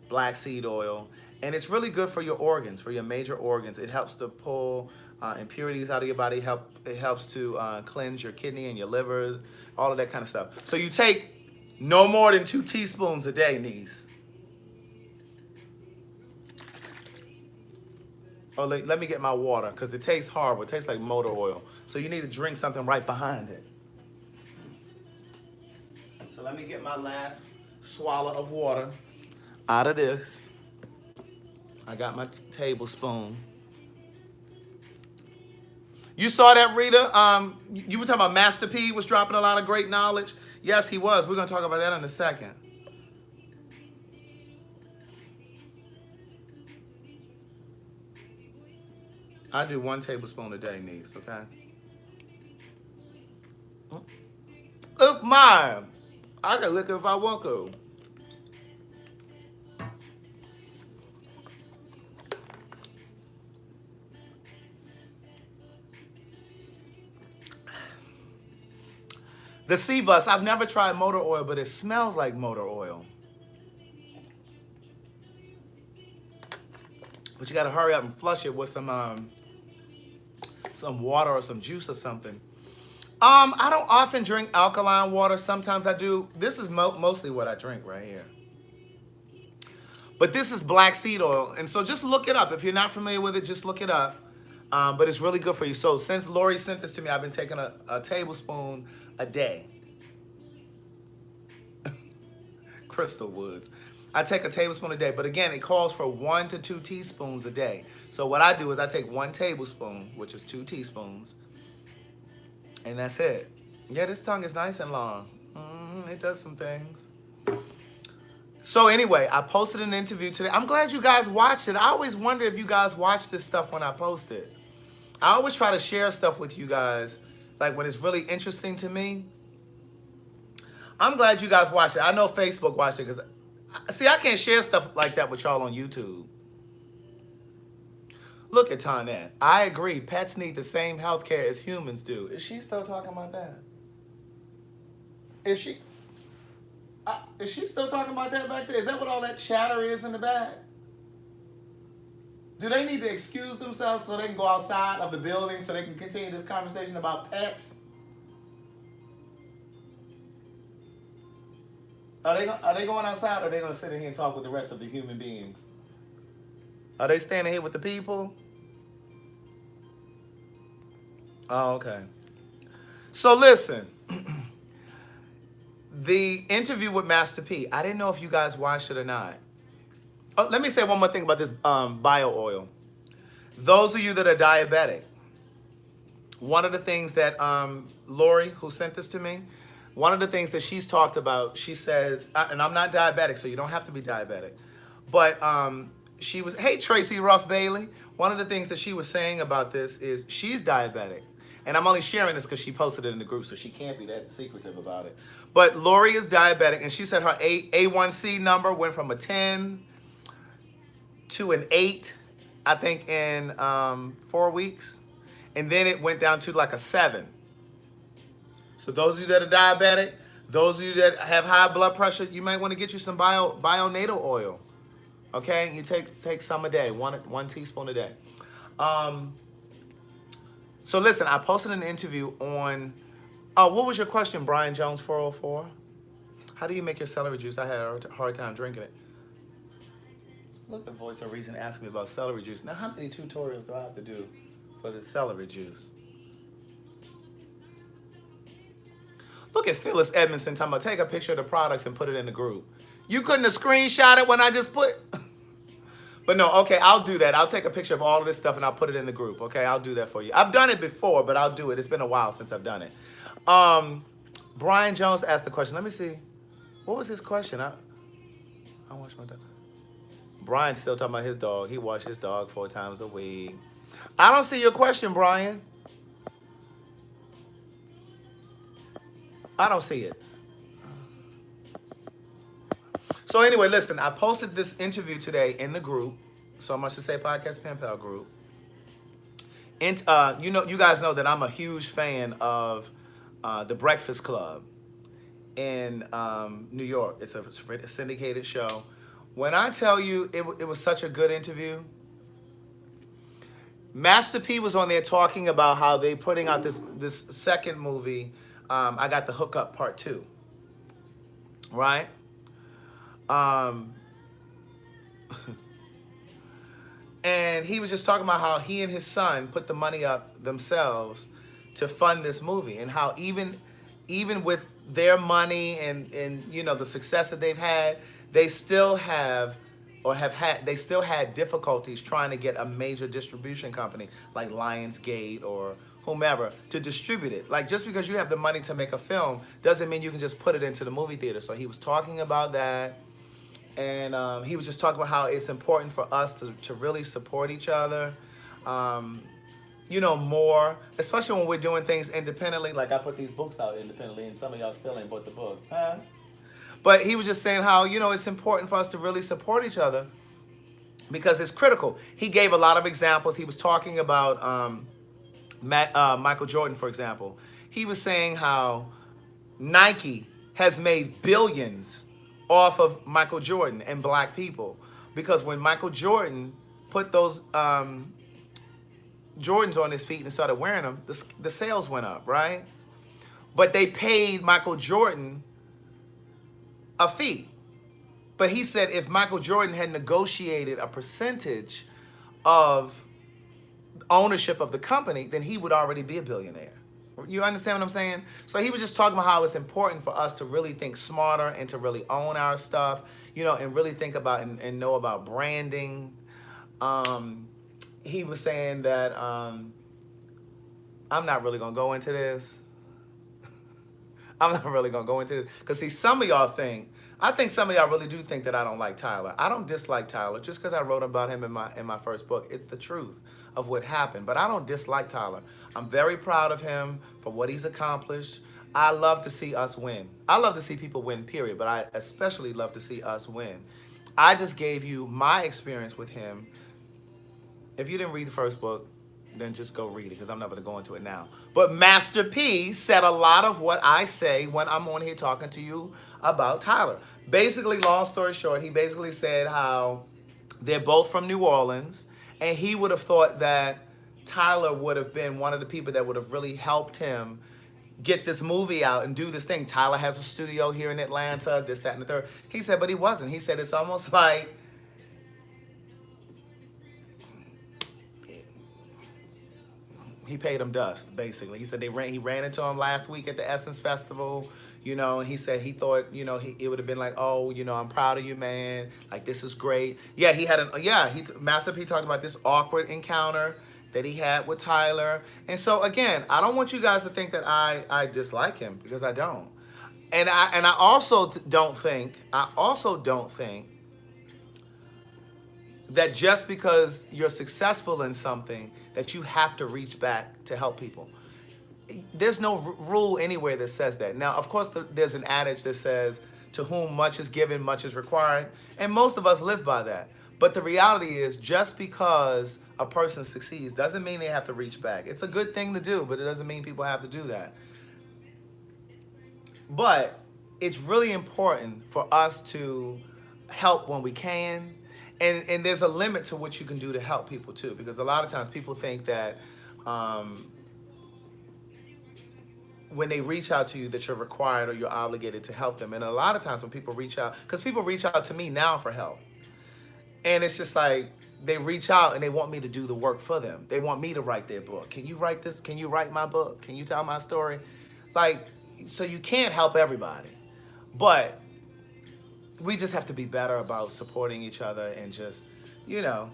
black seed oil, and it's really good for your organs, for your major organs. It helps to pull impurities out of your body. It helps to cleanse your kidney and your liver, all of that kind of stuff. So you take no more than 2 teaspoons a day, niece. Oh, let me get my water, because it tastes horrible. It tastes like motor oil. So you need to drink something right behind it. So let me get my last swallow of water out of this. I got my tablespoon. You saw that, Rita? You were talking about Master P was dropping a lot of great knowledge. Yes, he was. We're going to talk about that in a second. I do 1 tablespoon a day, niece, okay? If mine, I can lick it if I want to. The sea bus, I've never tried motor oil, but it smells like motor oil. But you gotta hurry up and flush it with some water or some juice or something. I don't often drink alkaline water. Sometimes I do. This is mostly what I drink right here. But this is black seed oil. And so just look it up. If you're not familiar with it, just look it up. But it's really good for you. So since Lori sent this to me, I've been taking a tablespoon a day. Crystal Woods. I take a tablespoon a day. But again, it calls for 1 to 2 teaspoons a day. So what I do is I take 1 tablespoon, which is 2 teaspoons. And that's it. Yeah, this tongue is nice and long. It does some things. So anyway, I posted an interview today. I'm glad you guys watched it. I always wonder if you guys watch this stuff when I post it. I always try to share stuff with you guys, like when it's really interesting to me. I'm glad you guys watched it. I know Facebook watched it because, see, I can't share stuff like that with y'all on YouTube. Look at Tonette. I agree. Pets need the same health care as humans do. Is she still talking about that? Is she still talking about that back there? Is that what all that chatter is in the back? Do they need to excuse themselves so they can go outside of the building so they can continue this conversation about pets? Are they going outside, or are they going to sit in here and talk with the rest of the human beings? Are they standing here with the people? Oh, okay. So listen, the interview with Master P, I didn't know if you guys watched it or not. Oh, let me say one more thing about this bio oil. Those of you that are diabetic, one of the things that Lori, who sent this to me, one of the things that she's talked about, she says, and I'm not diabetic, so you don't have to be diabetic, but she was, hey, Tracy Ruff Bailey. One of the things that she was saying about this is she's diabetic. And I'm only sharing this because she posted it in the group, so she can't be that secretive about it. But Lori is diabetic, and she said her A1C number went from a 10 to an 8, I think, in 4 weeks. And then it went down to like a 7. So those of you that are diabetic, those of you that have high blood pressure, you might want to get you some bionatal oil. Okay, you take some a day, one teaspoon a day. So listen, I posted an interview on, what was your question, Brian Jones 404? How do you make your celery juice? I had a hard time drinking it. Look at Voice of Reason asking me about celery juice. Now, how many tutorials do I have to do for the celery juice? Look at Phyllis Edmondson talking about take a picture of the products and put it in the group. You couldn't have screenshot it when I just put... But no, okay, I'll do that. I'll take a picture of all of this stuff and I'll put it in the group. Okay, I'll do that for you. I've done it before, but I'll do it. It's been a while since I've done it. Brian Jones asked the question. Let me see. What was his question? I wash my dog. Brian's still talking about his dog. He washes his dog 4 times a week. I don't see your question, Brian. I don't see it. So anyway, listen, I posted this interview today in the group, So Much to Say Podcast Pen Pal group. And you guys know that I'm a huge fan of The Breakfast Club in New York. It's a syndicated show. When I tell you it was such a good interview, Master P was on there talking about how they putting out this second movie, I Got the Hookup Part 2, right? And he was just talking about how he and his son put the money up themselves to fund this movie, and how even with their money and the success that they've had, they still had difficulties trying to get a major distribution company like Lionsgate or whomever to distribute it. Like, just because you have the money to make a film doesn't mean you can just put it into the movie theater. So he was talking about that. And he was just talking about how it's important for us to really support each other, you know, more, especially when we're doing things independently. Like, I put these books out independently, and some of y'all still ain't bought the books. Huh? But he was just saying how, you know, it's important for us to really support each other because it's critical. He gave a lot of examples. He was talking about Michael Jordan, for example. He was saying how Nike has made billions off of Michael Jordan and black people. Because when Michael Jordan put those Jordans on his feet and started wearing them, the sales went up, right? But they paid Michael Jordan a fee. But he said if Michael Jordan had negotiated a percentage of ownership of the company, then he would already be a billionaire. You understand what I'm saying? So he was just talking about how it's important for us to really think smarter and to really own our stuff, you know, and really think about and know about branding. He was saying that, I'm not really going to go into this. I'm not really going to go into this. Because, see, some of y'all I think some of y'all really do think that I don't like Tyler. I don't dislike Tyler just because I wrote about him in my first book. It's the truth of what happened. But I don't dislike Tyler. I'm very proud of him for what he's accomplished. I love to see us win. I love to see people win, period. But I especially love to see us win. I just gave you my experience with him. If you didn't read the first book, then just go read it because I'm not going to go into it now. But Master P said a lot of what I say when I'm on here talking to you about Tyler. Basically, long story short, he basically said how they're both from New Orleans, and he would have thought that Tyler would have been one of the people that would have really helped him get this movie out and do this thing. Tyler has a studio here in Atlanta, this, that, and the third. He said, but he wasn't. He said it's almost like he paid him dust, basically. He said he ran into him last week at the Essence Festival, you know, and he said he thought, you know, it would have been like, oh, you know, I'm proud of you, man. Like, this is great. Yeah, Master P talked about this awkward encounter that he had with Tyler. And so, again, I don't want you guys to think that I dislike him, because I don't. And I also don't think that just because you're successful in something that you have to reach back to help people. There's no rule anywhere that says that. Now, of course, there's an adage that says, to whom much is given, much is required. And most of us live by that. But the reality is, just because a person succeeds doesn't mean they have to reach back. It's a good thing to do, but it doesn't mean people have to do that. But it's really important for us to help when we can. And there's a limit to what you can do to help people too, because a lot of times people think that when they reach out to you that you're required or you're obligated to help them. And a lot of times when people reach out, because people reach out to me now for help, and it's just like they reach out and they want me to do the work for them. They want me to write their book. Can you write this? Can you write my book? Can you tell my story? Like, so you can't help everybody, but we just have to be better about supporting each other and just, you know,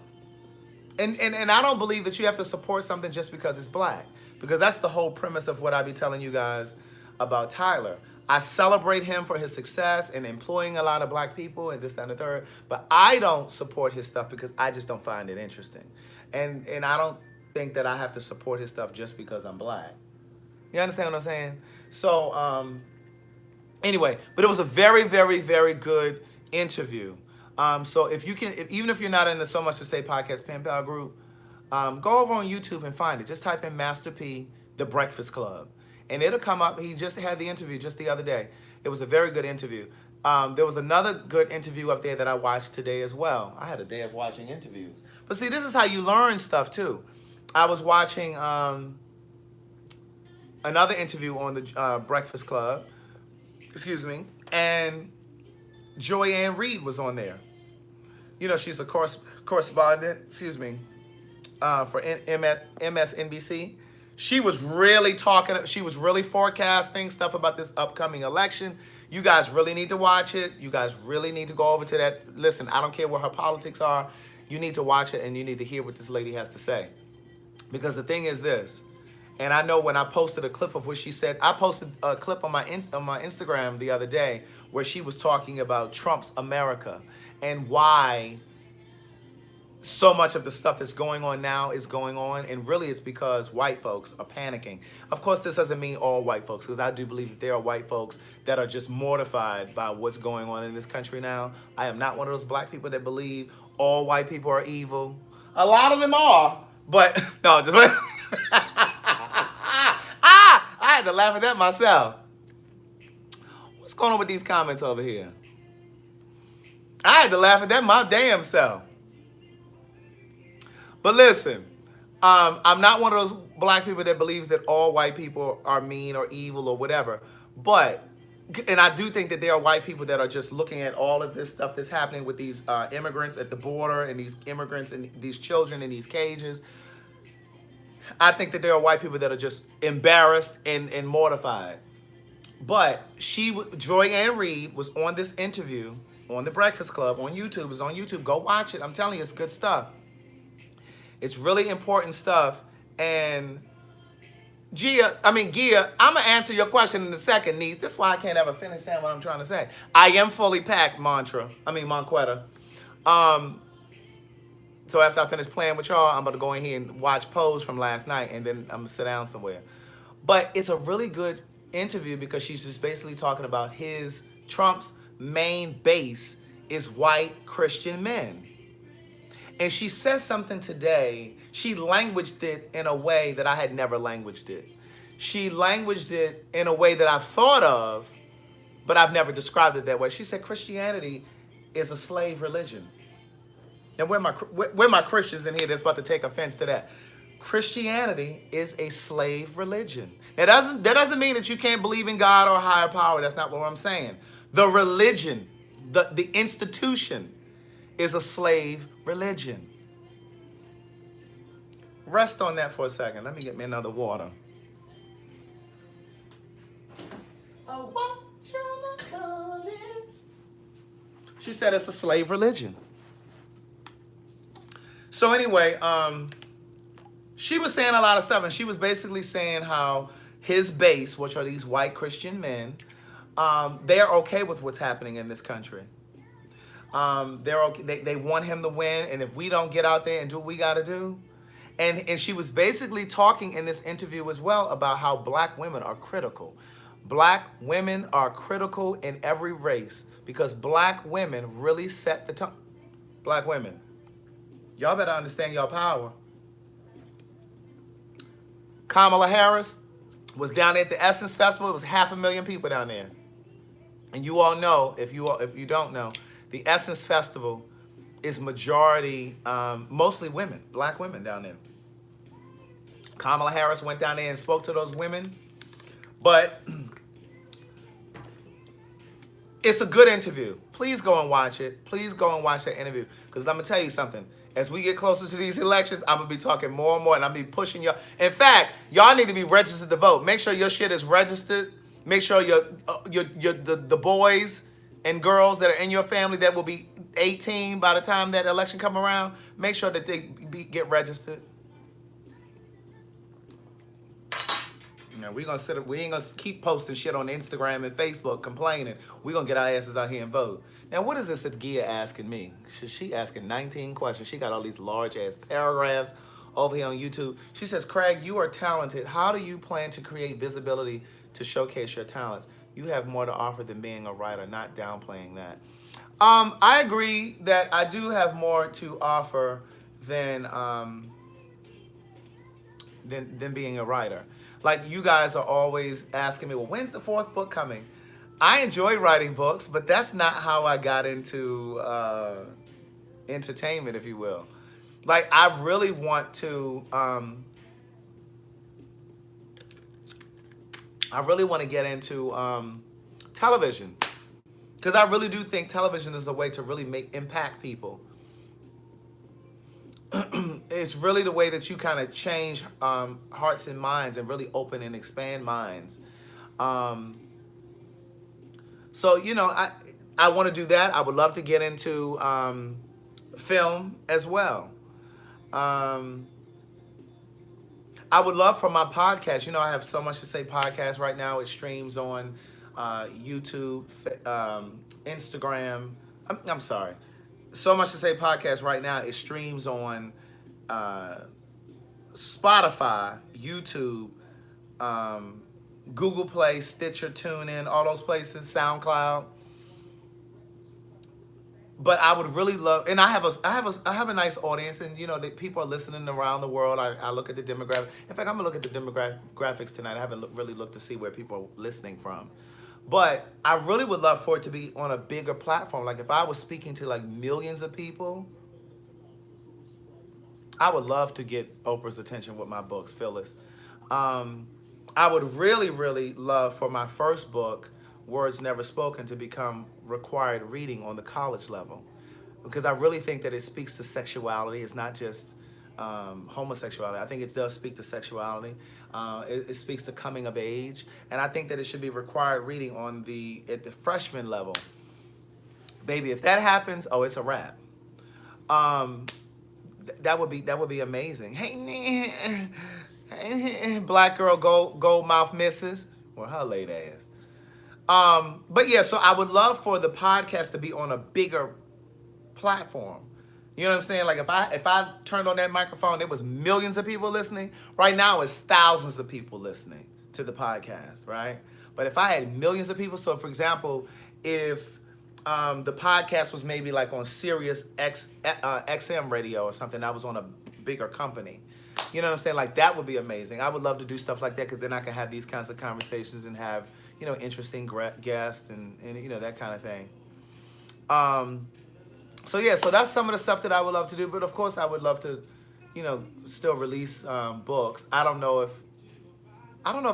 and I don't believe that you have to support something just because it's black, because that's the whole premise of what I be telling you guys about Tyler. I celebrate him for his success and employing a lot of black people and this, that, and the third, but I don't support his stuff because I just don't find it interesting. And I don't think that I have to support his stuff just because I'm black. You understand what I'm saying? So, anyway, but it was a very, very, very good interview. So if you can, even if you're not in the So Much to Say podcast pen pal group, go over on YouTube and find it. Just type in Master P, The Breakfast Club, and it'll come up. He just had the interview just the other day. It was a very good interview. There was another good interview up there that I watched today as well. I had a day of watching interviews. But see, this is how you learn stuff too. I was watching another interview on the Breakfast Club, and Joy-Ann Reid was on there. You know, she's a correspondent, for MSNBC. She was really forecasting stuff about this upcoming election. You guys really need to watch it. You guys really need to go over to that. Listen, I don't care what her politics are. You need to watch it and you need to hear what this lady has to say. Because the thing is this, And I know when I posted a clip of what she said, I posted a clip on my Instagram the other day where she was talking about Trump's America and why so much of the stuff that's going on now is going on, and really it's because white folks are panicking. Of course, this doesn't mean all white folks, because I do believe that there are white folks that are just mortified by what's going on in this country now. I am not one of those black people that believe all white people are evil. A lot of them are, but no, just I had to laugh at that myself. What's going on with these comments over here? I had to laugh at that my damn self. But listen, I'm not one of those black people that believes that all white people are mean or evil or whatever. But, and I do think that there are white people that are just looking at all of this stuff that's happening with these immigrants at the border and these immigrants and these children in these cages. I think that there are white people that are just embarrassed and mortified. But Joy Ann Reid was on this interview on The Breakfast Club on YouTube. It's on YouTube. Go watch it. I'm telling you, it's good stuff. It's really important stuff. And Gia, I'm going to answer your question in a second, niece. That's why I can't ever finish saying what I'm trying to say. I am fully packed, Monquetta. So after I finish playing with y'all, I'm about to go in here and watch Pose from last night, and then I'm going to sit down somewhere. But it's a really good interview because she's just basically talking about Trump's main base is white Christian men. And she says something today, she languaged it in a way that I had never languaged it. She languaged it in a way that I've thought of, but I've never described it that way. She said Christianity is a slave religion. And where my Christians in here that's about to take offense to that? Christianity is a slave religion. That doesn't mean that you can't believe in God or higher power. That's not what I'm saying. The religion, the institution is a slave religion. Rest on that for a second. Let me get me another water. Oh, what shall I call it? She said it's a slave religion. So anyway, she was saying a lot of stuff, and she was basically saying how his base, which are these white Christian men, they're okay with what's happening in this country. They're okay. They want him to win, and if we don't get out there and do what we got to do, and she was basically talking in this interview as well about how black women are critical. Black women are critical in every race because black women really set the tone. Black women, y'all better understand your power. Kamala Harris was down there at the Essence Festival. It was 500,000 people down there, and you all know, if you don't know, the Essence Festival is majority, mostly women, black women down there. Kamala Harris went down there and spoke to those women. But it's a good interview. Please go and watch it. Please go and watch that interview. Because I'm going to tell you something. As we get closer to these elections, I'm going to be talking more and more, and I'm going to be pushing y'all. In fact, y'all need to be registered to vote. Make sure your shit is registered. Make sure the boys and girls that are in your family that will be 18 by the time that election come around, make sure that they get registered. Now we ain't gonna keep posting shit on Instagram and Facebook complaining. We gonna get our asses out here and vote. Now what is this that Gia asking me? She asking 19 questions. She got all these large ass paragraphs over here on YouTube. She says, Craig, you are talented. How do you plan to create visibility to showcase your talents? You have more to offer than being a writer, not downplaying that. I agree that I do have more to offer than being a writer. Like you guys are always asking me, well, when's the 4th book coming? I enjoy writing books, but that's not how I got into entertainment, if you will. Like I really want to get into television, because I really do think television is a way to really impact people. It's really the way that you kind of change hearts and minds and really open and expand minds. So, you know, I want to do that. I would love to get into film as well. I I would love for my podcast. You know, I have So Much to Say podcast right now. It streams on YouTube, Instagram. I'm sorry. So Much to Say podcast right now. It streams on Spotify, YouTube, Google Play, Stitcher, TuneIn, all those places, SoundCloud. But I would really love, and I have a nice audience, and you know, the people are listening around the world. I look at the demographic. In fact, I'm gonna look at the demographics tonight. I haven't really looked to see where people are listening from, but I really would love for it to be on a bigger platform. Like if I was speaking to like millions of people, I would love to get Oprah's attention with my books, Phyllis. I would really, really love for my first book, Words Never Spoken, to become required reading on the college level, because I really think that it speaks to sexuality. It's not just homosexuality. I think it does speak to sexuality. It speaks to coming of age, and I think that it should be required reading at the freshman level. Baby, if that happens, oh, it's a wrap. That would be amazing. Hey, black girl, gold mouth misses. Well, her late ass. But yeah, so I would love for the podcast to be on a bigger platform. You know what I'm saying? Like if I turned on that microphone, there was millions of people listening. Right now, it's thousands of people listening to the podcast, right? But if I had millions of people, so for example, if the podcast was maybe like on Sirius XM radio or something, I was on a bigger company. You know what I'm saying? Like that would be amazing. I would love to do stuff like that, because then I can have these kinds of conversations and have, you know, interesting guests and you know, that kind of thing. So yeah, so that's some of the stuff that I would love to do. But of course, I would love to, you know, still release books. I don't know if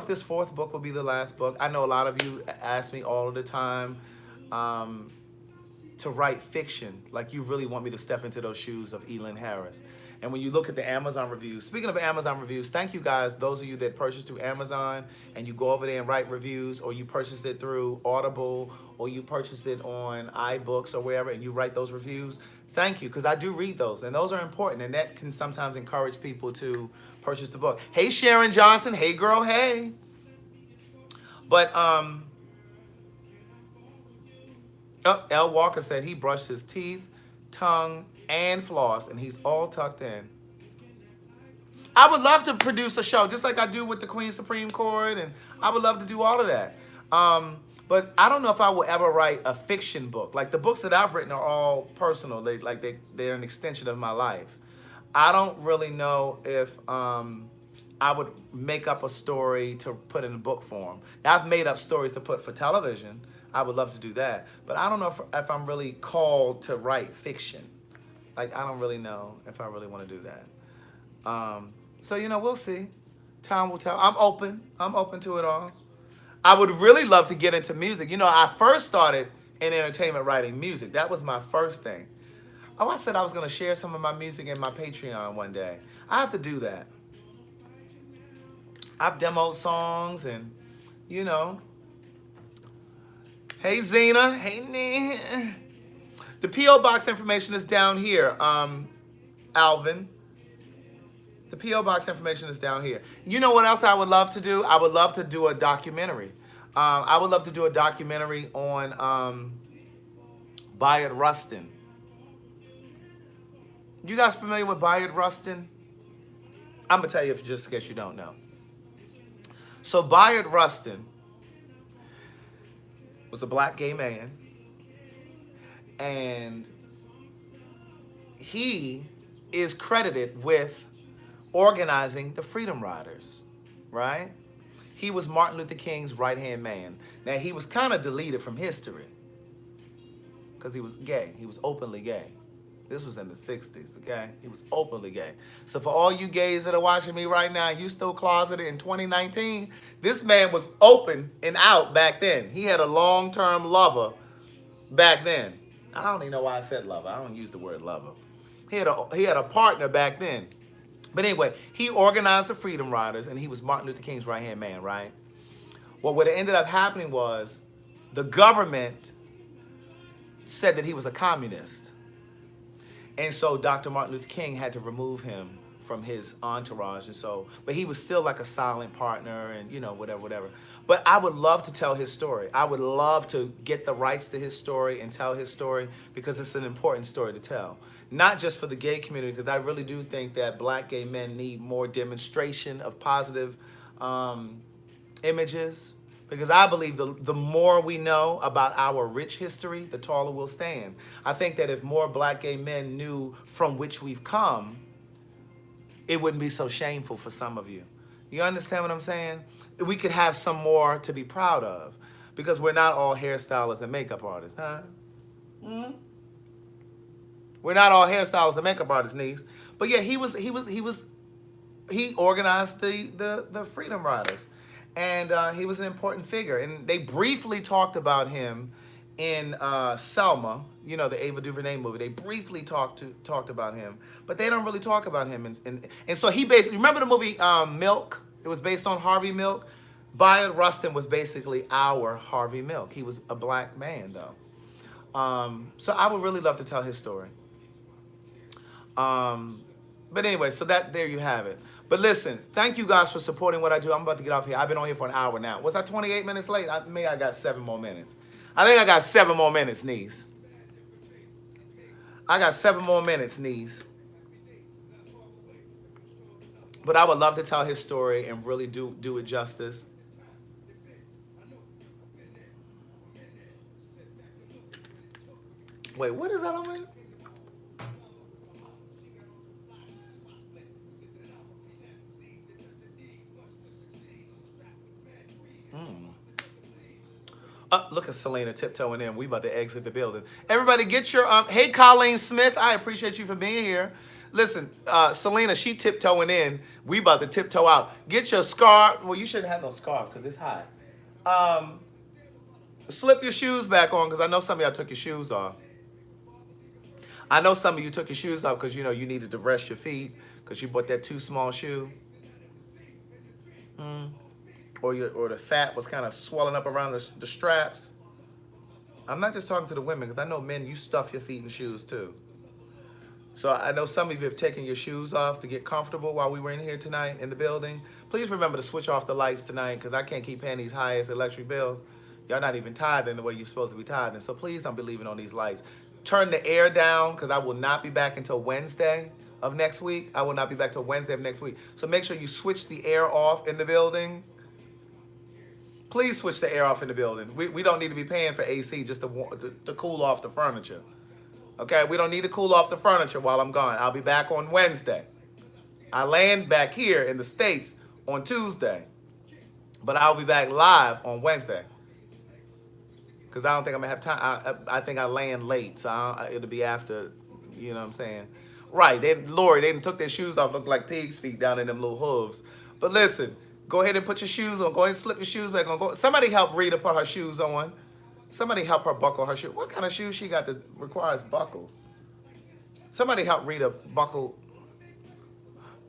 this fourth book will be the last book. I know a lot of you ask me all of the time to write fiction. Like you really want me to step into those shoes of Elin Harris. And when you look at the Amazon reviews, speaking of Amazon reviews, thank you guys, those of you that purchased through Amazon and you go over there and write reviews, or you purchased it through Audible, or you purchased it on iBooks or wherever, and you write those reviews. Thank you, because I do read those, and those are important, and that can sometimes encourage people to purchase the book. Hey, Sharon Johnson. Hey, girl. Hey. But, L. Walker said he brushed his teeth, tongue, and floss, and he's all tucked in. I would love to produce a show, just like I do with the Queen Supreme Court, and I would love to do all of that. But I don't know if I will ever write a fiction book. Like the books that I've written are all personal. They're an extension of my life. I don't really know if I would make up a story to put in book form. Now, I've made up stories to put for television. I would love to do that. But I don't know if I'm really called to write fiction. Like, I don't really know if I really want to do that. So, you know, we'll see. Time will tell. I'm open to it all. I would really love to get into music. You know, I first started in entertainment writing music. That was my first thing. Oh, I said I was going to share some of my music in my Patreon one day. I have to do that. I've demoed songs and, you know. Hey, Zena. Hey, Nia. The P.O. Box information is down here, Alvin. The P.O. Box information is down here. You know what else I would love to do? I would love to do a documentary. I would love to do a documentary on Bayard Rustin. You guys familiar with Bayard Rustin? I'm going to tell you if just in case you don't know. So Bayard Rustin was a black gay man. And he is credited with organizing the Freedom Riders, right? He was Martin Luther King's right-hand man. Now, he was kind of deleted from history because he was gay. He was openly gay. This was in the 60s, okay? He was openly gay. So for all you gays that are watching me right now, you still closeted in 2019, this man was open and out back then. He had a long-term lover back then. I don't even know why I said lover. I don't use the word lover. He had a partner back then. But anyway, he organized the Freedom Riders, and he was Martin Luther King's right-hand man, right? Well, what ended up happening was the government said that he was a communist. And so Dr. Martin Luther King had to remove him from his entourage. And so, but he was still like a silent partner and, you know, whatever. But I would love to tell his story. I would love to get the rights to his story and tell his story because it's an important story to tell. Not just for the gay community, because I really do think that black gay men need more demonstration of positive images. Because I believe the more we know about our rich history, the taller we'll stand. I think that if more black gay men knew from which we've come, it wouldn't be so shameful for some of you. You understand what I'm saying? We could have some more to be proud of, because we're not all hairstylists and makeup artists, huh? Mm-hmm. We're not all hairstylists and makeup artists, niece. But yeah, he organized the Freedom Riders, and he was an important figure. And they briefly talked about him in Selma, you know, the Ava DuVernay movie. They briefly talked about him, but they don't really talk about him. And so he basically, remember the movie Milk? It was based on Harvey Milk. Bayard Rustin was basically our Harvey Milk. He was a black man, though. So I would really love to tell his story. But anyway, so there you have it. But listen, thank you guys for supporting what I do. I'm about to get off here. I've been on here for an hour now. Was I 28 minutes late? Maybe I got 7 more minutes. I think I got 7 more minutes, niece. I got 7 more minutes, niece. But I would love to tell his story and really do it justice. Wait, what is that on me? Look at Selena tiptoeing in. We about to exit the building. Everybody get your, hey, Colleen Smith. I appreciate you for being here. Listen, Selena, she tiptoeing in. We about to tiptoe out. Get your scarf. Well, you shouldn't have no scarf because it's hot. Slip your shoes back on because I know some of y'all took your shoes off. I know some of you took your shoes off because, you know, you needed to rest your feet because you bought that too small shoe. Or the fat was kind of swelling up around the straps. I'm not just talking to the women because I know men, you stuff your feet in shoes too. So I know some of you have taken your shoes off to get comfortable while we were in here tonight in the building. Please remember to switch off the lights tonight because I can't keep paying these highest electric bills. Y'all not even tithing the way you're supposed to be tithing. So please don't be leaving on these lights. Turn the air down because I will not be back until Wednesday of next week. I will not be back till Wednesday of next week. So make sure you switch the air off in the building. Please switch the air off in the building. We don't need to be paying for AC just to cool off the furniture. Okay, we don't need to cool off the furniture while I'm gone. I'll be back on Wednesday. I land back here in the States on Tuesday. But I'll be back live on Wednesday. Because I don't think I'm going to have time. I think I land late. So it'll be after, you know what I'm saying? Right, Lori, they took their shoes off. Looked like pig's feet down in them little hooves. But listen. Go ahead and put your shoes on. Go ahead and slip your shoes back on. Somebody help Rita put her shoes on. Somebody help her buckle her shoes. What kind of shoes she got that requires buckles? Somebody help Rita buckle.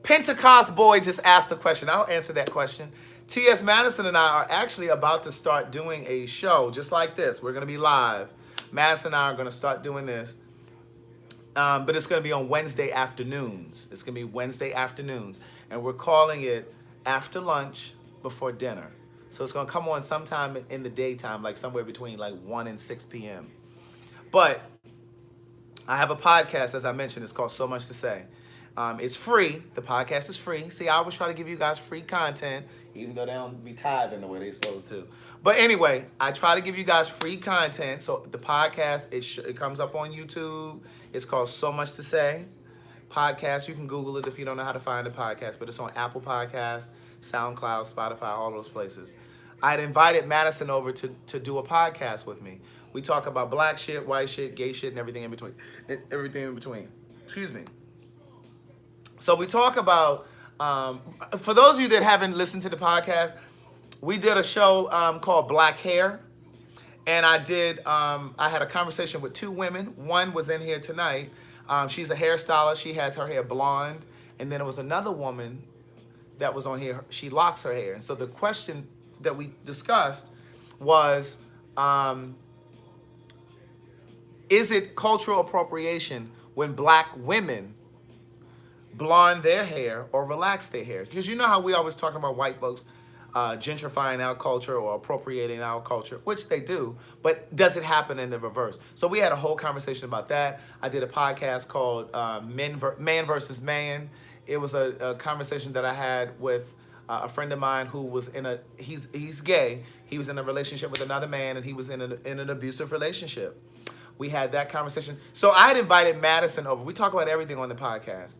Pentecost Boy just asked the question. I'll answer that question. T.S. Madison and I are actually about to start doing a show just like this. We're going to be live. Madison and I are going to start doing this. But it's going to be on Wednesday afternoons. It's going to be Wednesday afternoons. And we're calling it After Lunch, Before Dinner. So it's going to come on sometime in the daytime, like somewhere between like 1 and 6 p.m. But I have a podcast, as I mentioned. It's called So Much to Say. It's free. The podcast is free. See, I always try to give you guys free content, even though they don't be tithing the way they're supposed to. But anyway, I try to give you guys free content. So the podcast, it comes up on YouTube. It's called So Much to Say. Podcast, you can Google it if you don't know how to find the podcast, but it's on Apple Podcasts, SoundCloud, Spotify, all those places. I'd invited Madison over to do a podcast with me. We talk about black shit, white shit, gay shit, and everything in between. Excuse me. So we talk about, for those of you that haven't listened to the podcast, we did a show called Black Hair. And I had a conversation with 2 women. One was in here tonight. She's a hairstylist. She has her hair blonde. And then there was another woman that was on here. She locks her hair. And so the question that we discussed was, is it cultural appropriation when black women blonde their hair or relax their hair. Because you know how we always talking about white folks gentrifying our culture or appropriating our culture, which they do, but does it happen in the reverse? So we had a whole conversation about that. I did a podcast called Man versus Man. It was a conversation that I had with a friend of mine who was he's gay. He was in a relationship with another man, and he was in an abusive relationship. We had that conversation. So I had invited Madison over. We talk about everything on the podcast.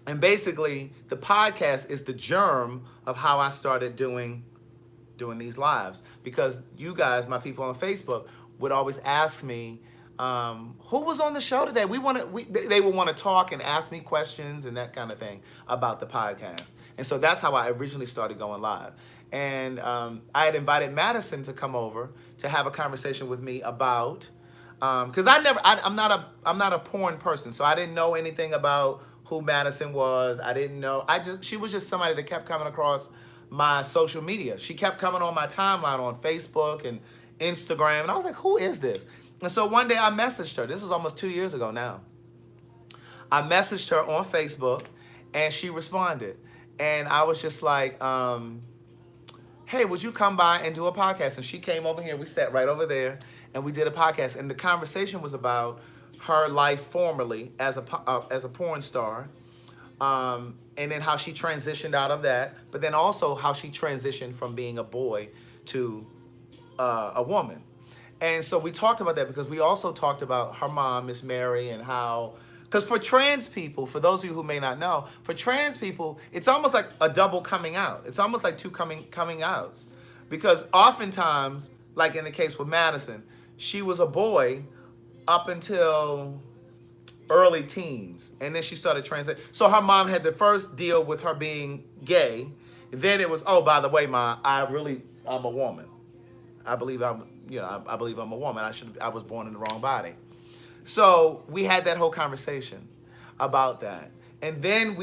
And basically, the podcast is the germ of how I started doing these lives. Because you guys, my people on Facebook, would always ask me, who was on the show today? They would want to talk and ask me questions and that kind of thing about the podcast. And so that's how I originally started going live. And I had invited Madison to come over to have a conversation with me about, because I'm not a porn person, so I didn't know anything about who Madison was. I didn't know. She was just somebody that kept coming across my social media. She kept coming on my timeline on Facebook and Instagram, and I was like, who is this? And so one day I messaged her. This was almost 2 years ago now. I messaged her on Facebook, and she responded. And I was just like, hey, would you come by and do a podcast? And she came over here. We sat right over there, and we did a podcast. And the conversation was about her life formerly as a porn star, and then how she transitioned out of that, but then also how she transitioned from being a boy to a woman. And so we talked about that because we also talked about her mom, Miss Mary, and how, because for trans people, for those of you who may not know, for trans people, it's almost like a double coming out. It's almost like two coming outs. Because oftentimes, like in the case with Madison, she was a boy up until early teens, and then she started transitioning. So her mom had the first deal with her being gay. Then it was, oh, by the way, Ma, I'm a woman. I believe I'm a woman. I was born in the wrong body. So we had that whole conversation about that. And then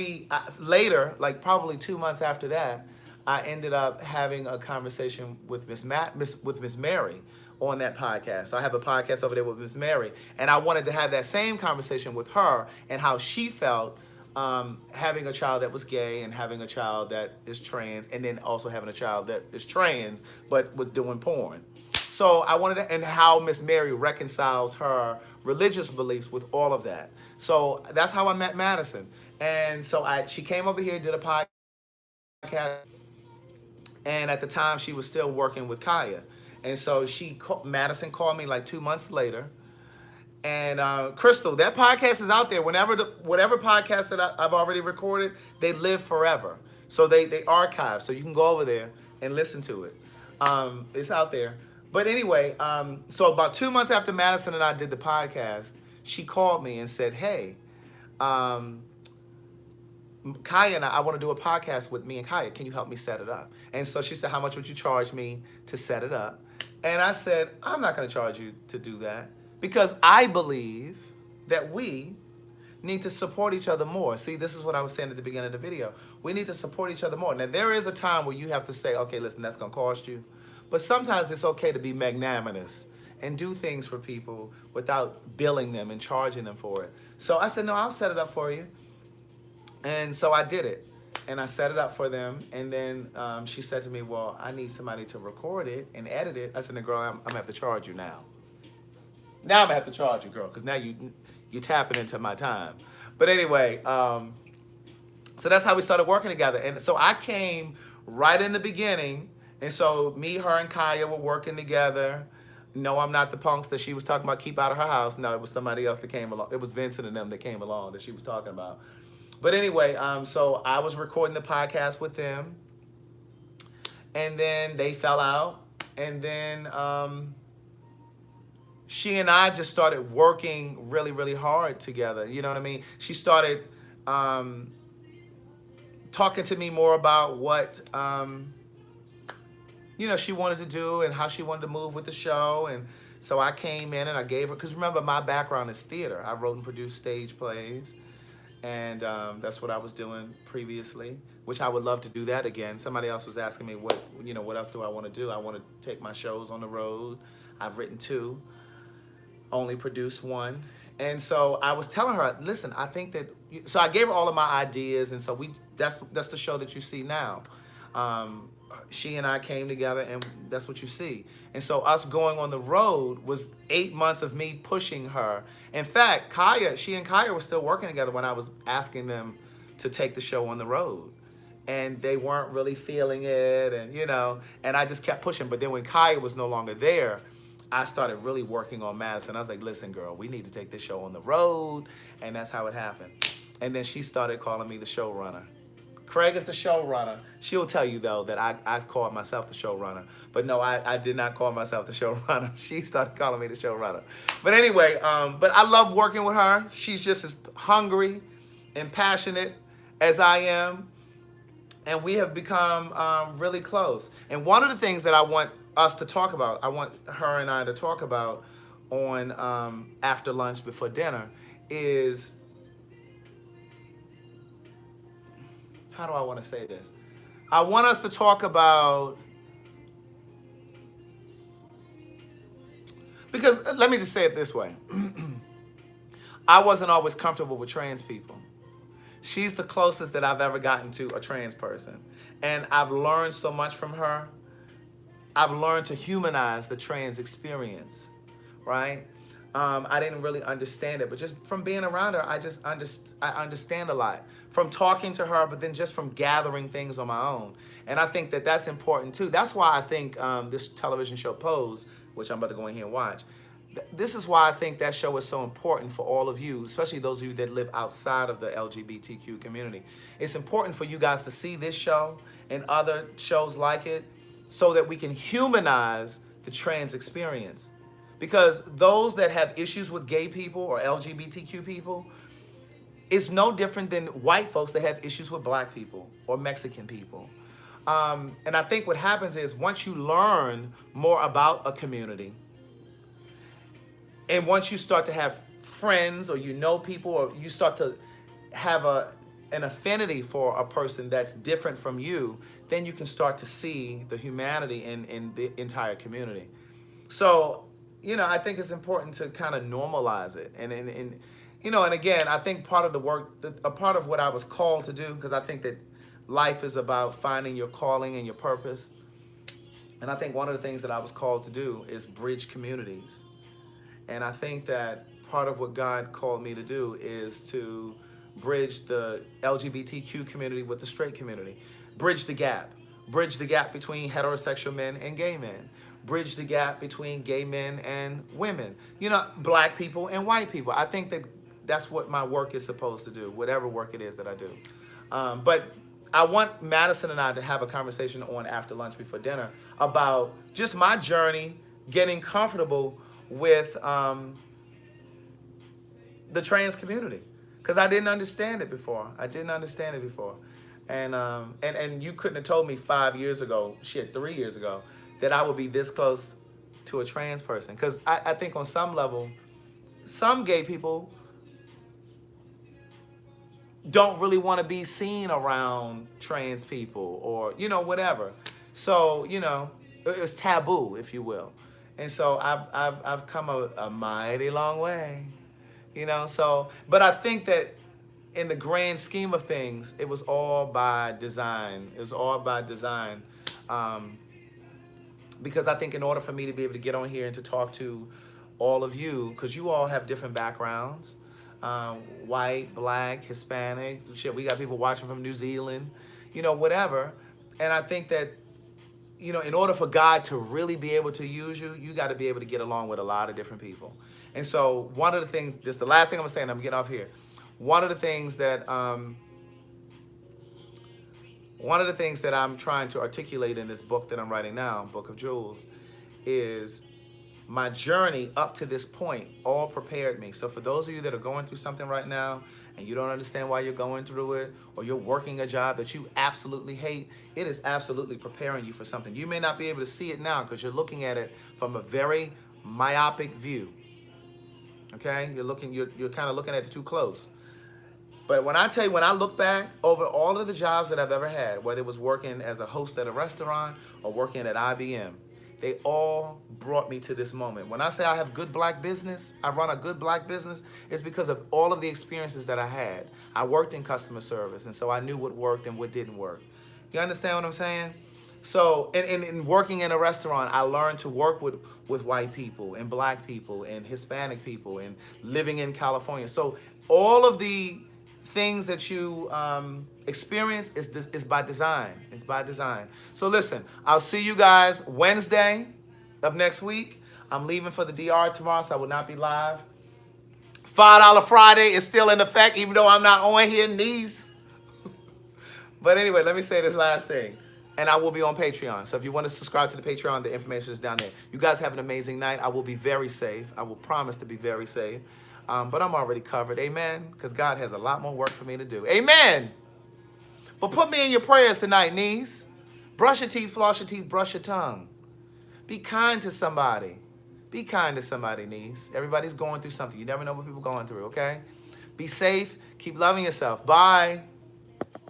later, like probably 2 months after that, I ended up having a conversation with Miss Mary on that podcast. So I have a podcast over there with Miss Mary, and I wanted to have that same conversation with her and how she felt having a child that was gay and having a child that is trans, and then also having a child that is trans but was doing porn. So I wanted to, and how Miss Mary reconciles her religious beliefs with all of that. So that's how I met Madison. And so she came over here, did a podcast, and at the time she was still working with Kaya. And so Madison called me like 2 months later. And Crystal, that podcast is out there. Whatever podcast that I've already recorded, they live forever. So they archive. So you can go over there and listen to it. It's out there. But anyway, so about 2 months after Madison and I did the podcast, she called me and said, hey, Kaya and I want to do a podcast with me and Kaya. Can you help me set it up? And so she said, how much would you charge me to set it up? And I said, I'm not going to charge you to do that, because I believe that we need to support each other more. See, this is what I was saying at the beginning of the video. We need to support each other more. Now, there is a time where you have to say, okay, listen, that's going to cost you. But sometimes it's okay to be magnanimous and do things for people without billing them and charging them for it. So I said, no, I'll set it up for you. And so I did it. And I set it up for them. And then she said to me, well, I need somebody to record it and edit it. I said, girl, I'm going to have to charge you now. Now I'm going to have to charge you, girl, because now you're tapping into my time. But anyway, so that's how we started working together. And so I came right in the beginning. And so me, her, and Kaya were working together. No, I'm not the punks that she was talking about, keep out of her house. No, it was somebody else that came along. It was Vincent and them that came along that she was talking about. But anyway, so I was recording the podcast with them. And then they fell out. And then she and I just started working really, really hard together. You know what I mean? She started talking to me more about what she wanted to do and how she wanted to move with the show. And so I came in and I gave her, because remember, my background is theater. I wrote and produced stage plays. And that's what I was doing previously, which I would love to do that again. Somebody else was asking me what else do I want to do? I want to take my shows on the road. I've written 2, only produced 1. And so I was telling her, listen, I think that, so I gave her all of my ideas. And so that's the show that you see now. She and I came together, and that's what you see. And so us going on the road was 8 months of me pushing her. In fact, she and Kaya were still working together when I was asking them to take the show on the road. And they weren't really feeling it, and and I just kept pushing. But then when Kaya was no longer there, I started really working on Madison. I was like, listen, girl, we need to take this show on the road. And that's how it happened. And then she started calling me the showrunner. Craig is the showrunner. She'll tell you, though, that I called myself the showrunner. But no, I did not call myself the showrunner. She started calling me the showrunner. But anyway, but I love working with her. She's just as hungry and passionate as I am. And we have become really close. And one of the things that I want us to talk about, I want her and I to talk about on after lunch before dinner is, how do I want to say this? I want us to talk about, because let me just say it this way. I wasn't always comfortable with trans people. She's the closest that I've ever gotten to a trans person. And I've learned so much from her. I've learned to humanize the trans experience, right? I didn't really understand it, but just from being around her, I understand a lot. From talking to her, but then just from gathering things on my own. And I think that that's important too. That's why I think this television show Pose, which I'm about to go in here and watch, this is why I think that show is so important for all of you, especially those of you that live outside of the LGBTQ community. It's important for you guys to see this show and other shows like it so that we can humanize the trans experience. Because those that have issues with gay people or LGBTQ people, it's no different than white folks that have issues with black people or Mexican people. And I think what happens is once you learn more about a community, and once you start to have friends or people, or you start to have an affinity for a person that's different from you, then you can start to see the humanity in the entire community. So, I think it's important to kind of normalize it. And again, I think part of the work, a part of what I was called to do, because I think that life is about finding your calling and your purpose. And I think one of the things that I was called to do is bridge communities. And I think that part of what God called me to do is to bridge the LGBTQ community with the straight community. Bridge the gap. Bridge the gap between heterosexual men and gay men. Bridge the gap between gay men and women. Black people and white people. I think that that's what my work is supposed to do, whatever work it is that I do. But I want Madison and I to have a conversation on after lunch before dinner about just my journey getting comfortable with the trans community, because I didn't understand it before. And you couldn't have told me 5 years ago, 3 years ago, that I would be this close to a trans person. Because I think on some level, some gay people don't really want to be seen around trans people or, whatever. So, it was taboo, if you will. And so I've come a mighty long way, so, but I think that in the grand scheme of things, it was all by design. Because I think in order for me to be able to get on here and to talk to all of you, because you all have different backgrounds, white, black, Hispanic, shit, we got people watching from New Zealand, whatever. And I think that, in order for God to really be able to use you, you got to be able to get along with a lot of different people. And so one of the things, this is the last thing I'm saying, I'm getting off here. One of the things that I'm trying to articulate in this book that I'm writing now, Book of Jewels, is my journey up to this point all prepared me. So for those of you that are going through something right now and you don't understand why you're going through it, or you're working a job that you absolutely hate, it is absolutely preparing you for something. You may not be able to see it now because you're looking at it from a very myopic view. Okay? You're kind of looking at it too close. But when I tell you, when I look back over all of the jobs that I've ever had, whether it was working as a host at a restaurant or working at IBM, they all brought me to this moment. When I say I have good black business, I run a good black business, it's because of all of the experiences that I had. I worked in customer service, and so I knew what worked and what didn't work. You understand what I'm saying? So, in working in a restaurant, I learned to work with white people and black people and Hispanic people and living in California. So all of the things that you experience is by design. It's by design. So listen, I'll see you guys Wednesday of next week. I'm leaving for the DR tomorrow, so I will not be live. $5 Friday is still in effect, even though I'm not on here, knees. But anyway, let me say this last thing. And I will be on Patreon. So if you want to subscribe to the Patreon, the information is down there. You guys have an amazing night. I will be very safe. I will promise to be very safe. But I'm already covered. Amen. Because God has a lot more work for me to do. Amen. But put me in your prayers tonight, niece. Brush your teeth, floss your teeth, brush your tongue. Be kind to somebody. Be kind to somebody, niece. Everybody's going through something. You never know what people are going through, okay? Be safe. Keep loving yourself. Bye.